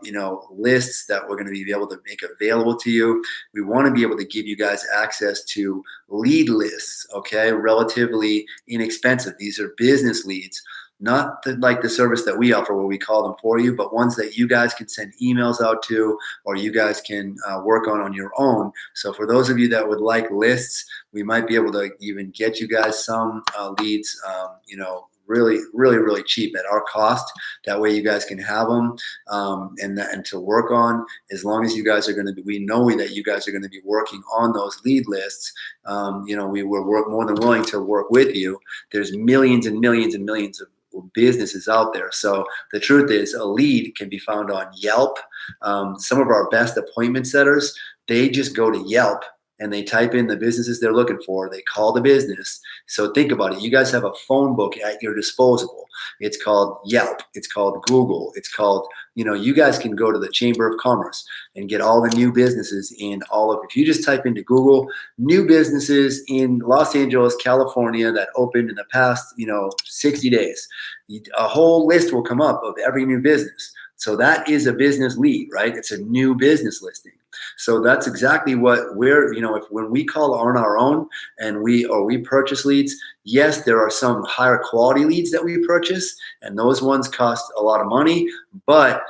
Speaker 1: lists that we're going to be able to make available to you. We want to be able to give you guys access to lead lists, okay? Relatively inexpensive. These are business leads, not like the service that we offer where we call them for you, but ones that you guys can send emails out to, or you guys can work on your own. So for those of you that would like lists, we might be able to even get you guys some leads, really, really, really cheap at our cost. That way you guys can have them and to work on, as long as you guys are going to be, we know that you guys are going to be working on those lead lists. We were more than willing to work with you. There's millions and millions and millions of businesses out there. So the truth is, a lead can be found on Yelp. Some of our best appointment setters, they just go to Yelp and they type in the businesses they're looking for. They call the business. So think about it. You guys have a phone book at your disposal. It's called Yelp. It's called Google. It's called, you guys can go to the Chamber of Commerce and get all the new businesses in if you just type into Google, new businesses in Los Angeles, California that opened in the past, 60 days, a whole list will come up of every new business. So that is a business lead, right? It's a new business listing. So that's exactly what when we call on our own and we purchase leads, yes, there are some higher quality leads that we purchase, and those ones cost a lot of money, but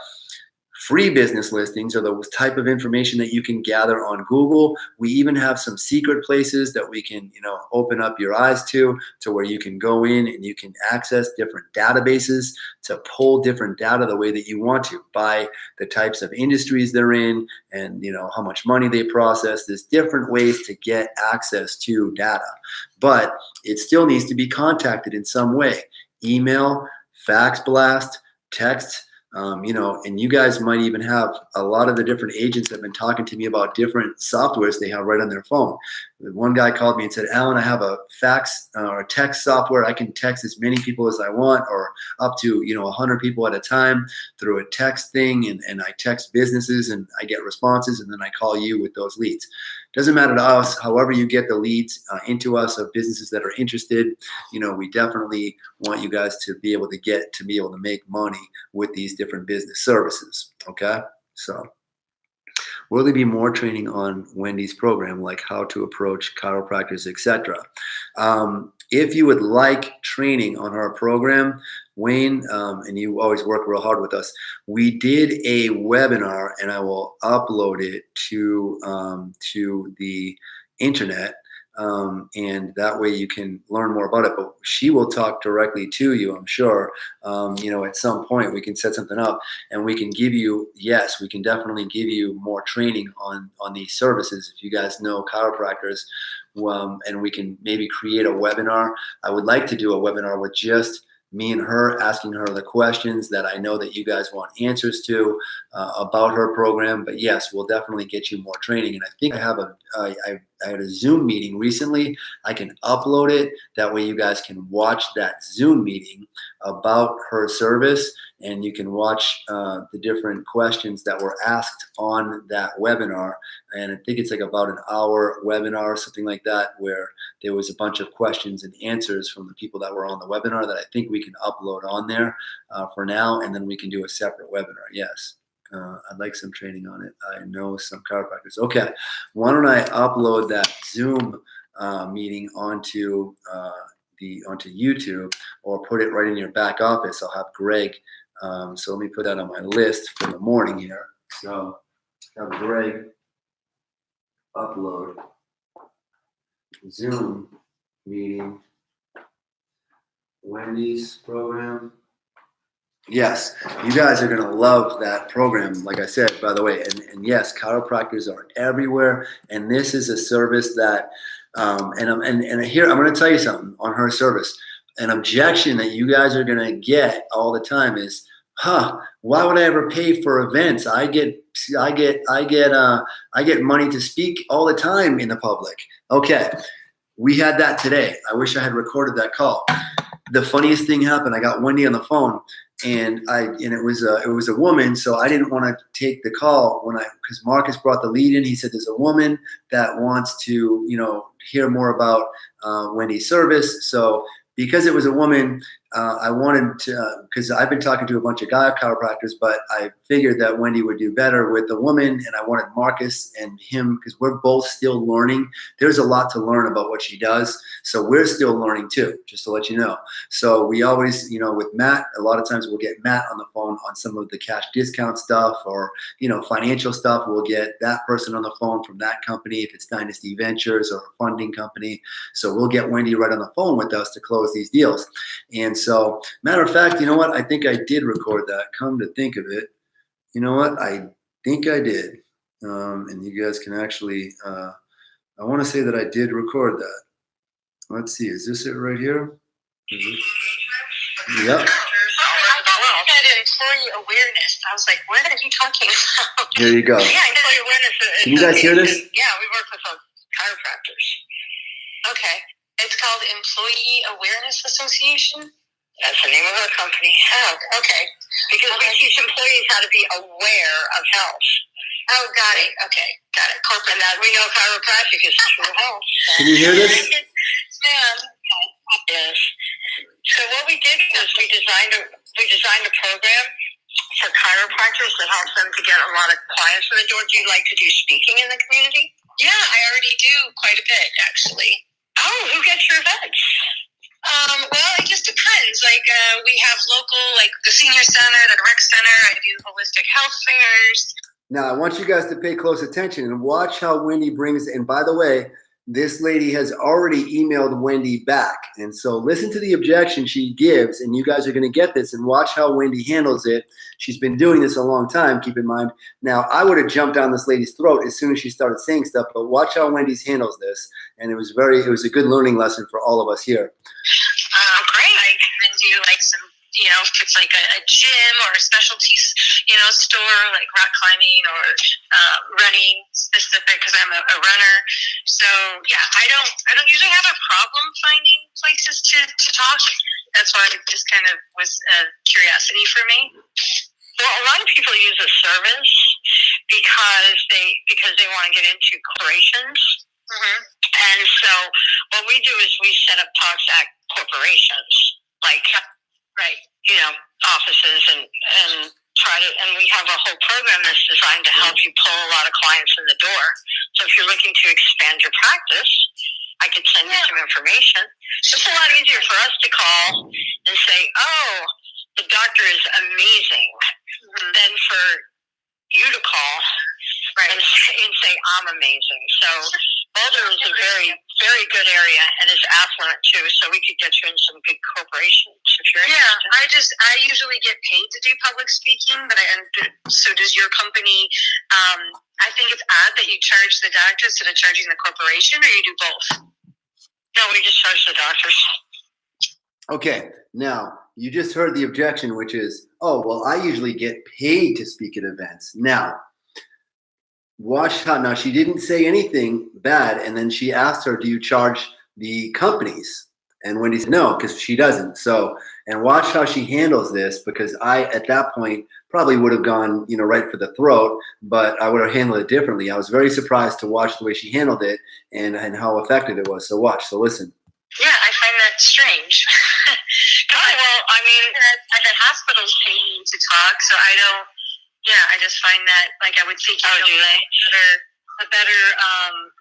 Speaker 1: free business listings are the type of information that you can gather on Google. We even have some secret places that we can, open up your eyes to where you can go in and you can access different databases to pull different data the way that you want to, by the types of industries they're in and, how much money they process. There's different ways to get access to data, but it still needs to be contacted in some way. Email, fax blast, text. And you guys might even have a lot of the different agents that have been talking to me about different softwares they have right on their phone. One guy called me and said, Alan, I have a fax or text software. I can text as many people as I want, or up to 100 people at a time through a text thing, and I text businesses and I get responses, and then I call you with those leads. Doesn't matter to us. However you get the leads into us of businesses that are interested, we definitely want you guys to be able to make money with these different business services. Okay, so will there be more training on Wendy's program, like how to approach chiropractors, etc.? If you would like training on our program, Wayne, and you always work real hard with us, we did a webinar, and I will upload it to the internet. And that way you can learn more about it. But she will talk directly to you, I'm sure. At some point we can set something up, and we can give you, yes, we can definitely give you more training on these services if you guys know chiropractors. And we can maybe create a webinar. I would like to do a webinar with just me and her, asking her the questions that I know that you guys want answers to about her program. But yes, we'll definitely get you more training. And I think I had a Zoom meeting recently. I can upload it. That way you guys can watch that Zoom meeting about her service, and you can watch the different questions that were asked on that webinar. And I think it's like about an hour webinar or something like that, where there was a bunch of questions and answers from the people that were on the webinar that I think we can upload on there for now, and then we can do a separate webinar. Yes. I'd like some training on it. I know some chiropractors. Okay, why don't I upload that Zoom meeting onto YouTube, or put it right in your back office. I'll have Greg. So let me put that on my list for the morning here. So have Greg upload Zoom meeting, Wendy's program. Yes, you guys are going to love that program, like I said, by the way. And yes, chiropractors are everywhere. And this is a service that, and here, I'm going to tell you something on her service. An objection that you guys are going to get all the time is, why would I ever pay for events? I get money to speak all the time in the public. Okay. We had that today. I wish I had recorded that call. The funniest thing happened. I got Wendy on the phone, and it was a woman, so I didn't want to take the call because Marcus brought the lead in. He said there's a woman that wants to hear more about Wendy's service. So because it was a woman, I wanted to, because I've been talking to a bunch of guy chiropractors, but I figured that Wendy would do better with the woman, and I wanted Marcus and him because we're both still learning. There's a lot to learn about what she does, so we're still learning too, just to let you know. So we always, with Matt, a lot of times we'll get Matt on the phone on some of the cash discount stuff or, financial stuff. We'll get that person on the phone from that company if it's Dynasty Ventures or a funding company. So we'll get Wendy right on the phone with us to close these deals. And so, matter of fact, you know what? I think I did record that. Come to think of it, you know what? I think I did. And you guys can actually, I want to say that I did record that. Let's see. Is this it right here? Yep.
Speaker 2: Employee awareness. I was like, what are you talking about?
Speaker 1: There you go.
Speaker 2: Yeah, employee awareness.
Speaker 1: Can you guys hear this?
Speaker 2: Yeah, we work with chiropractors. Okay. It's called Employee Awareness Association. That's the name of our company. Oh, okay. Because we teach employees how to be aware of health. Oh, got it. Okay, got it. Corporate. And that we know chiropractic is true health.
Speaker 1: Can you hear this?
Speaker 2: Yeah. Yes. So what we did was we designed a program for chiropractors that helps them to get a lot of clients in the door. Do you like to do speaking in the community? Yeah, I already do quite a bit, actually. Oh, who gets your events? Well, it just depends. Like, we have local, like the senior center, the rec center. I do holistic health fairs.
Speaker 1: Now, I want you guys to pay close attention and watch how Wendy brings, and by the way, this lady has already emailed Wendy back. And so listen to the objection she gives, and you guys are going to get this, and watch how Wendy handles it. She's been doing this a long time, keep in mind. Now, I would have jumped down this lady's throat as soon as she started saying stuff, but watch how Wendy's handles this. And it was a good learning lesson for all of us here.
Speaker 2: Great. I can do like some, if it's like a gym or a specialty, store, like rock climbing or running specific, because I'm a runner. So yeah, I don't usually have a problem finding places to talk. That's why it just kind of was a curiosity for me. Well, a lot of people use a service because they want to get into corporations. Mm-hmm. And so what we do is we set up talks at corporations, like, right, offices and we have a whole program that's designed to help you pull a lot of clients in the door. So if you're looking to expand your practice, I could send you some information. It's a lot easier for us to call and say, oh, the doctor is amazing, than for you to call and say, I'm amazing. So Boulder is a very, very good area and is affluent too, so we could get you in some good corporations if you're interested. I usually get paid to do public speaking, but so does your company. I think it's odd that you charge the doctor instead of charging the corporation, or you do both? No, we just charge the doctors.
Speaker 1: Okay, now you just heard the objection, which is, oh, well, I usually get paid to speak at events. Now, watch how, now she didn't say anything bad, and then she asked her, do you charge the companies? And Wendy said no, because she doesn't. So, and watch how she handles this, because I, at that point, probably would have gone, right for the throat, but I would have handled it differently. I was very surprised to watch the way she handled it and how effective it was. So watch, so listen.
Speaker 2: Yeah, I find that strange. Well, I mean, the hospitals pay me to talk, so I don't. Yeah, I just find that I would think a better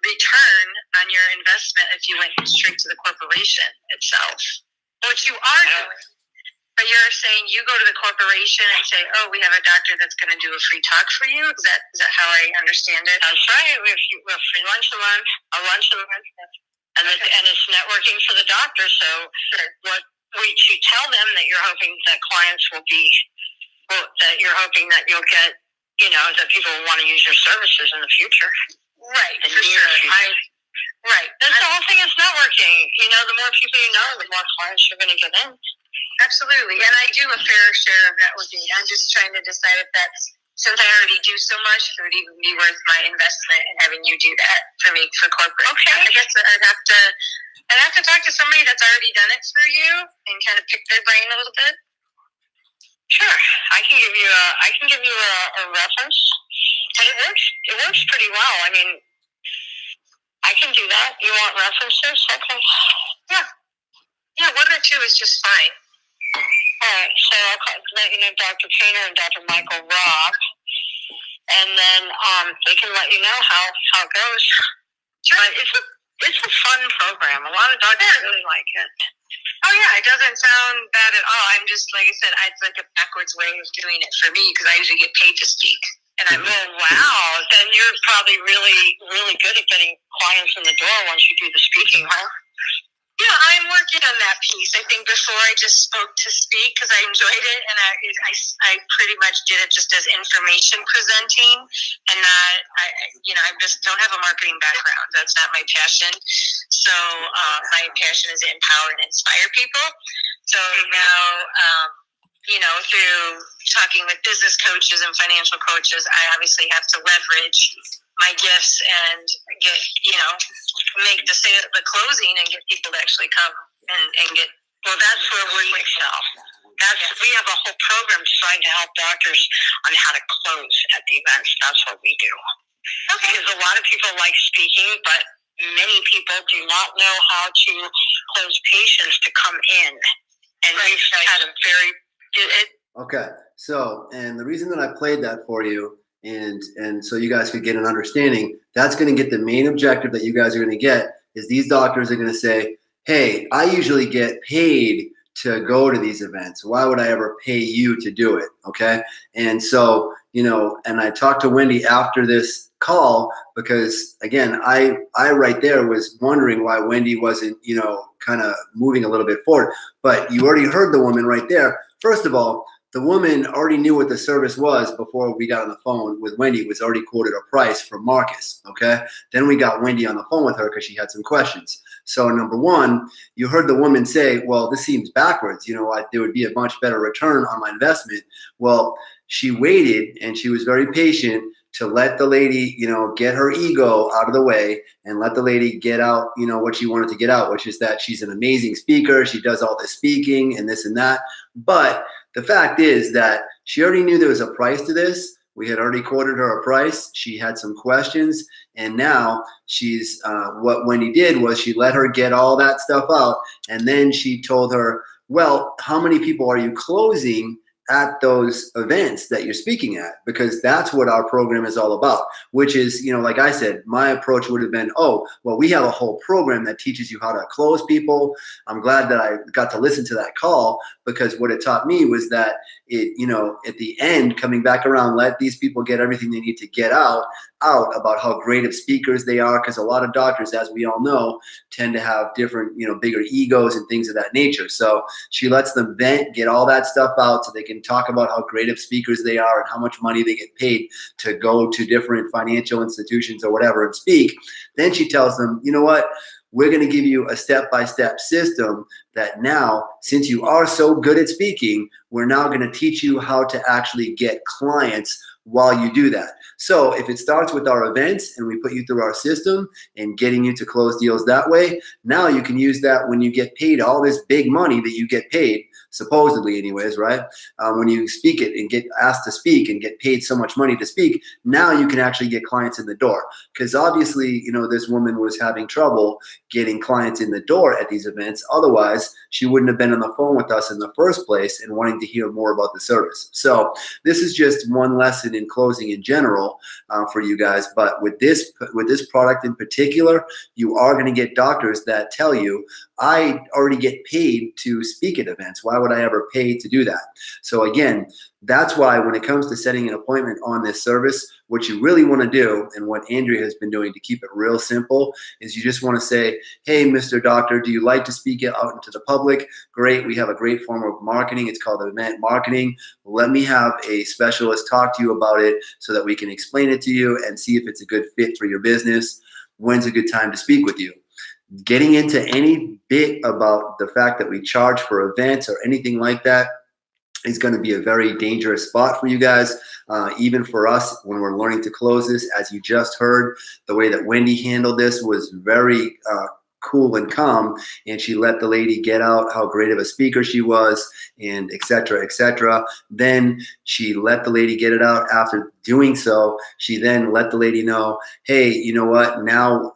Speaker 2: return on your investment if you went straight to the corporation itself, which you are doing. But you're saying you go to the corporation and say, "Oh, we have a doctor that's going to do a free talk for you." Is that how I understand it? That's right. We have free lunch a month, and it's networking for the doctor. So what you tell them that you're hoping that clients will be well, that you're hoping that you'll get, that people will want to use your services in the future. Right, for sure. Right. That's the whole thing is networking. The more people you know, the more clients you're going to get in. Absolutely. And I do a fair share of networking. I'm just trying to decide if that's, since I already do so much, it would even be worth my investment in having you do that for me, for corporate. Okay. I guess I'd have to talk to somebody that's already done it for you and kind of pick their brain a little bit. Sure. I can give you a reference. But it works pretty well. I mean, I can do that. You want references? Okay. Yeah. Yeah, one or two is just fine. All right. So I'll let you know Dr. Painter and Dr. Michael Robb. And then they can let you know how it goes. Sure. But it's a fun program. A lot of doctors really like it. Oh, yeah. It doesn't sound bad at all. I'm just, like I said, it's like a backwards way of doing it for me because I usually get paid to speak. And I'm like, wow, then you're probably really, really good at getting clients in the door once you do the speaking, huh? Yeah, I'm working on that piece. I think before I just spoke to speak because I enjoyed it, and I pretty much did it just as information presenting, and not I just don't have a marketing background. That's not my passion. So my passion is to empower and inspire people. So now. Through talking with business coaches and financial coaches, I obviously have to leverage my gifts and get, make the closing and get people to actually come and get. Well, that's where we excel. We have a whole program designed to help doctors on how to close at the events. That's what we do. Okay. Because a lot of people like speaking, but many people do not know how to close patients to come in. And we've had a very
Speaker 1: Okay, so, and the reason that I played that for you, and so you guys could get an understanding, that's going to get the main objective that you guys are going to get is these doctors are going to say, hey, I usually get paid to go to these events. Why would I ever pay you to do it? Okay, and so, and I talked to Wendy after this call because, again, I right there was wondering why Wendy wasn't, kind of moving a little bit forward. But you already heard the woman right there. First of all, the woman already knew what the service was before we got on the phone with Wendy. It was already quoted a price for Marcus, okay? Then we got Wendy on the phone with her because she had some questions. So number one, you heard the woman say, well, this seems backwards. There would be a much better return on my investment. Well, she waited and she was very patient to let the lady, get her ego out of the way and let the lady get out, what she wanted to get out, which is that she's an amazing speaker. She does all the speaking and this and that. But the fact is that she already knew there was a price to this. We had already quoted her a price. She had some questions. And now she's, what Wendy did was she let her get all that stuff out. And then she told her, well, how many people are you closing at those events that you're speaking at? Because that's what our program is all about, which is, like I said, my approach would have been, oh, well, we have a whole program that teaches you how to close people. I'm glad that I got to listen to that call because what it taught me was that it, at the end, coming back around, let these people get everything they need to get out about how great of speakers they are. Because a lot of doctors, as we all know, tend to have different, bigger egos and things of that nature. So she lets them vent, get all that stuff out so they can talk about how great of speakers they are and how much money they get paid to go to different financial institutions or whatever and speak. Then she tells them, you know what? We're going to give you a step-by-step system that now, since you are so good at speaking, we're now going to teach you how to actually get clients while you do that. So if it starts with our events and we put you through our system and getting you to close deals that way, now you can use that when you get paid all this big money that you get paid, supposedly anyways, right? When you speak it and get asked to speak and get paid so much money to speak, now you can actually get clients in the door. Because obviously, this woman was having trouble getting clients in the door at these events. Otherwise, she wouldn't have been on the phone with us in the first place and wanting to hear more about the service. So this is just one lesson in closing in general for you guys. But with this product in particular, you are going to get doctors that tell you, I already get paid to speak at events. Why would I ever pay to do that? So again, that's why when it comes to setting an appointment on this service, what you really want to do, and what Andrea has been doing to keep it real simple, is you just want to say, hey, Mr. Doctor, do you like to speak it out into the public? Great. We have a great form of marketing. It's called event marketing. Let me have a specialist talk to you about it so that we can explain it to you and see if it's a good fit for your business. When's a good time to speak with you? Getting into any bit about the fact that we charge for events or anything like that is going to be a very dangerous spot for you guys, even for us when we're learning to close this. As you just heard, the way that Wendy handled this was very cool and calm, and she let the lady get out how great of a speaker she was, and et cetera, et cetera. Then she let the lady get it out. After doing so, she then let the lady know, hey, you know what, now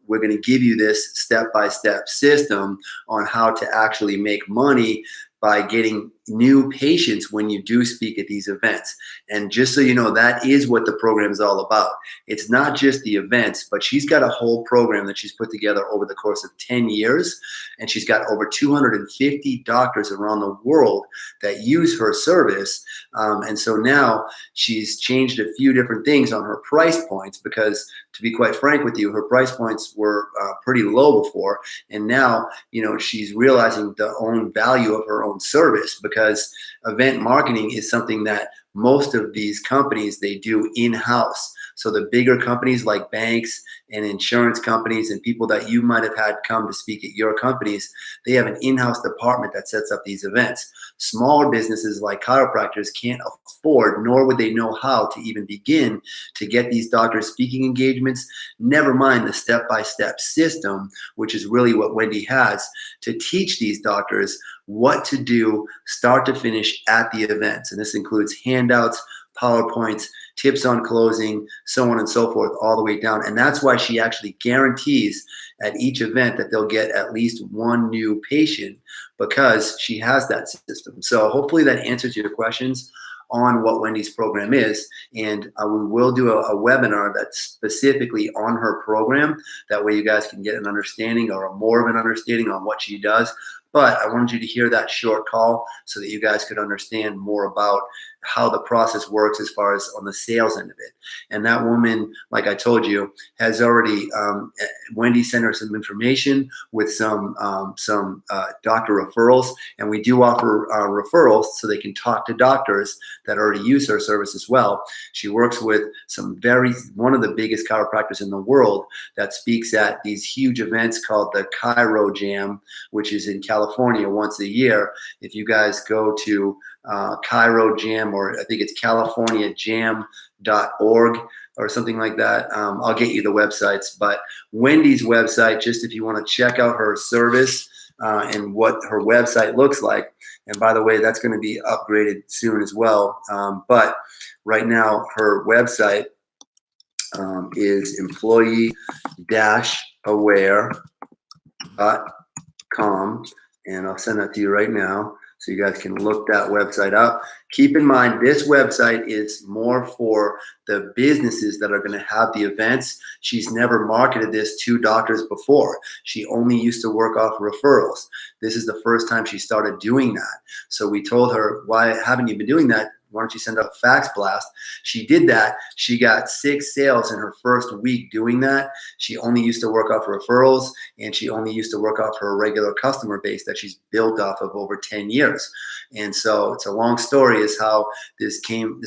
Speaker 1: we're going to give you this step-by-step system on how to actually make money by getting new patients when you do speak at these events. And just so you know, that is what the program is all about. It's not just the events, but she's got a whole program that she's put together over the course of 10 years. And she's got over 250 doctors around the world that use her service. And so now she's changed a few different things on her price points, because to be quite frank with you, her price points were pretty low before. And now, she's realizing the own value of her own service, because event marketing is something that most of these companies, they do in-house. So the bigger companies like banks and insurance companies and people that you might have had come to speak at your companies, they have an in-house department that sets up these events. Smaller businesses like chiropractors can't afford, nor would they know how to even begin to get these doctors speaking engagements, never mind the step-by-step system, which is really what Wendy has to teach these doctors what to do start to finish at the events. And this includes handouts, PowerPoints, tips on closing, so on and so forth, all the way down. And that's why she actually guarantees at each event that they'll get at least one new patient, because she has that system. So hopefully that answers your questions on what Wendy's program is. And we will do a webinar that's specifically on her program. That way you guys can get an understanding, or more of an understanding, on what she does. But I wanted you to hear that short call so that you guys could understand more about how the process works as far as on the sales end of it. And that woman, like I told you, has already, Wendy sent her some information with some doctor referrals. And we do offer referrals so they can talk to doctors that already use her service as well. She works with one of the biggest chiropractors in the world that speaks at these huge events called the Chiro Jam, which is in California once a year. If you guys go to Chiro Jam, or I think it's californiajam.org or something like that. I'll get you the websites, but Wendy's website, just if you want to check out her service and what her website looks like. And by the way, that's going to be upgraded soon as well. But right now, her website is employee-aware.com. And I'll send that to you right now, so you guys can look that website up. Keep in mind, this website is more for the businesses that are going to have the events. She's never marketed this to doctors before. She only used to work off referrals. This is the first time she started doing that. So we told her, why haven't you been doing that? Why don't you send out a fax blast? She did that. She got 6 sales in her first week doing that. She only used to work off referrals, and she only used to work off her regular customer base that she's built off of over 10 years. And so it's a long story is how this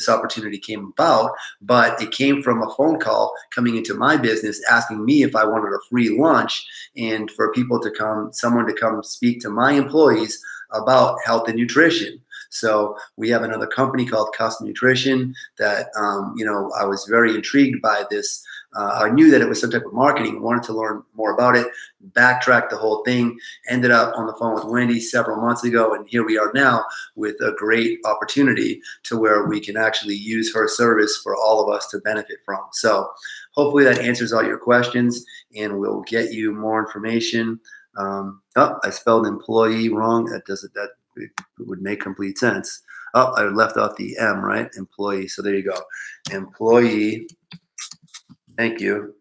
Speaker 1: opportunity came about, but it came from a phone call coming into my business asking me if I wanted a free lunch, and for someone to come speak to my employees about health and nutrition. So we have another company called Custom Nutrition that, I was very intrigued by this. I knew that it was some type of marketing, wanted to learn more about it, backtracked the whole thing, ended up on the phone with Wendy several months ago, and here we are now with a great opportunity to where we can actually use her service for all of us to benefit from. So hopefully that answers all your questions, and we'll get you more information. I spelled employee wrong. That would make complete sense. I left off the M, right? Employee. So there you go. Employee, thank you,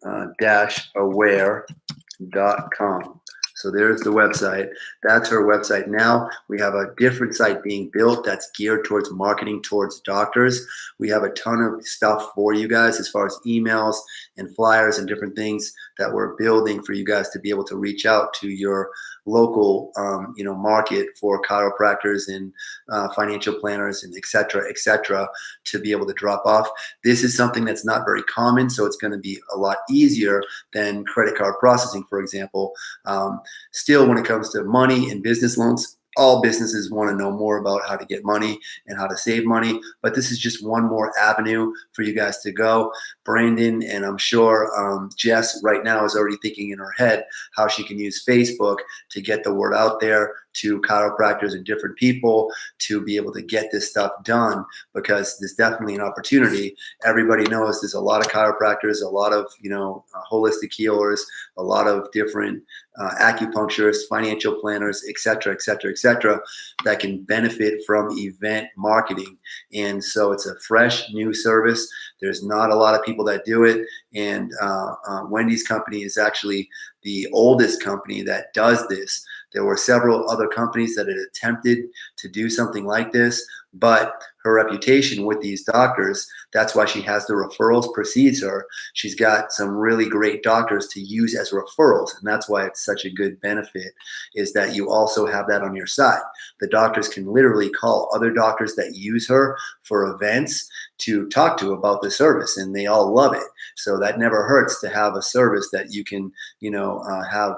Speaker 1: -aware.com. So there's the website. That's her website. Now we have a different site being built that's geared towards marketing towards doctors. We have a ton of stuff for you guys as far as emails and flyers and different things that we're building for you guys to be able to reach out to your local, market for chiropractors and financial planners and et cetera, to be able to drop off. This is something that's not very common, so it's going to be a lot easier than credit card processing, for example. Still, when it comes to money and business loans, all businesses want to know more about how to get money and how to save money, but this is just one more avenue for you guys to go. Brandon, and I'm sure Jess right now is already thinking in her head how she can use Facebook to get the word out there to chiropractors and different people to be able to get this stuff done, because there's definitely an opportunity. Everybody knows there's a lot of chiropractors, a lot of holistic healers, a lot of different acupuncturists, financial planners, et cetera, that can benefit from event marketing. And so it's a fresh new service. There's not a lot of people that do it. And Wendy's company is actually the oldest company that does this. There were several other companies that had attempted to do something like this, but her reputation with these doctors, that's why she has the referrals precedes her. She's got some really great doctors to use as referrals, and that's why it's such a good benefit, is that you also have that on your side. The doctors can literally call other doctors that use her for events to talk to about the service, and they all love it. So that never hurts to have a service that you can, have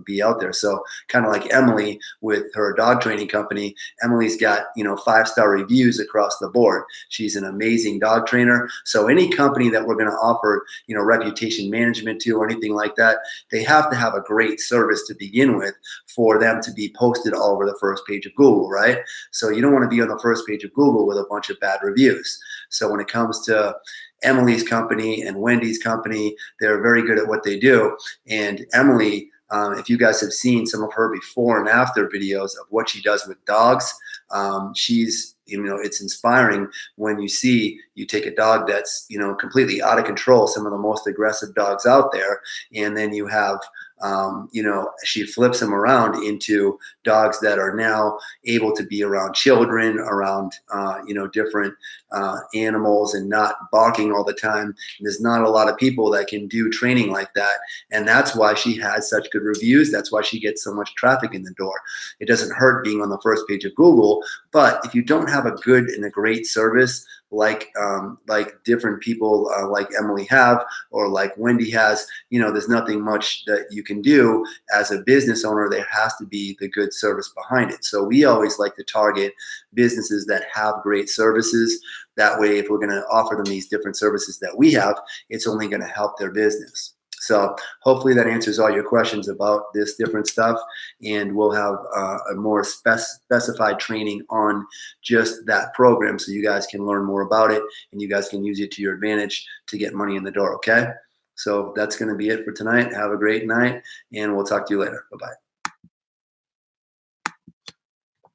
Speaker 1: be out there. So kind of like Emily with her dog training company, Emily's got 5-star reviews across the board. She's an amazing dog trainer. So any company that we're going to offer, reputation management to or anything like that, they have to have a great service to begin with for them to be posted all over the first page of Google, right? So you don't want to be on the first page of Google with a bunch of bad reviews. So when it comes to Emily's company and Wendy's company, they're very good at what they do. And Emily, if you guys have seen some of her before and after videos of what she does with dogs, she's, it's inspiring when you take a dog that's, completely out of control, some of the most aggressive dogs out there, and then you have, she flips them around into dogs that are now able to be around children, around, different animals, and not barking all the time. And there's not a lot of people that can do training like that. And that's why she has such good reviews. That's why she gets so much traffic in the door. It doesn't hurt being on the first page of Google, but if you don't have a good and a great service, like different people like Emily have, or like Wendy has, there's nothing much that you can do as a business owner. There has to be the good service behind it. So we always like to target businesses that have great services. That way, if we're going to offer them these different services that we have, it's only going to help their business. So hopefully that answers all your questions about this different stuff, and we'll have a more specified training on just that program so you guys can learn more about it and you guys can use it to your advantage to get money in the door, okay? So that's going to be it for tonight. Have a great night, and we'll talk to you later. Bye-bye.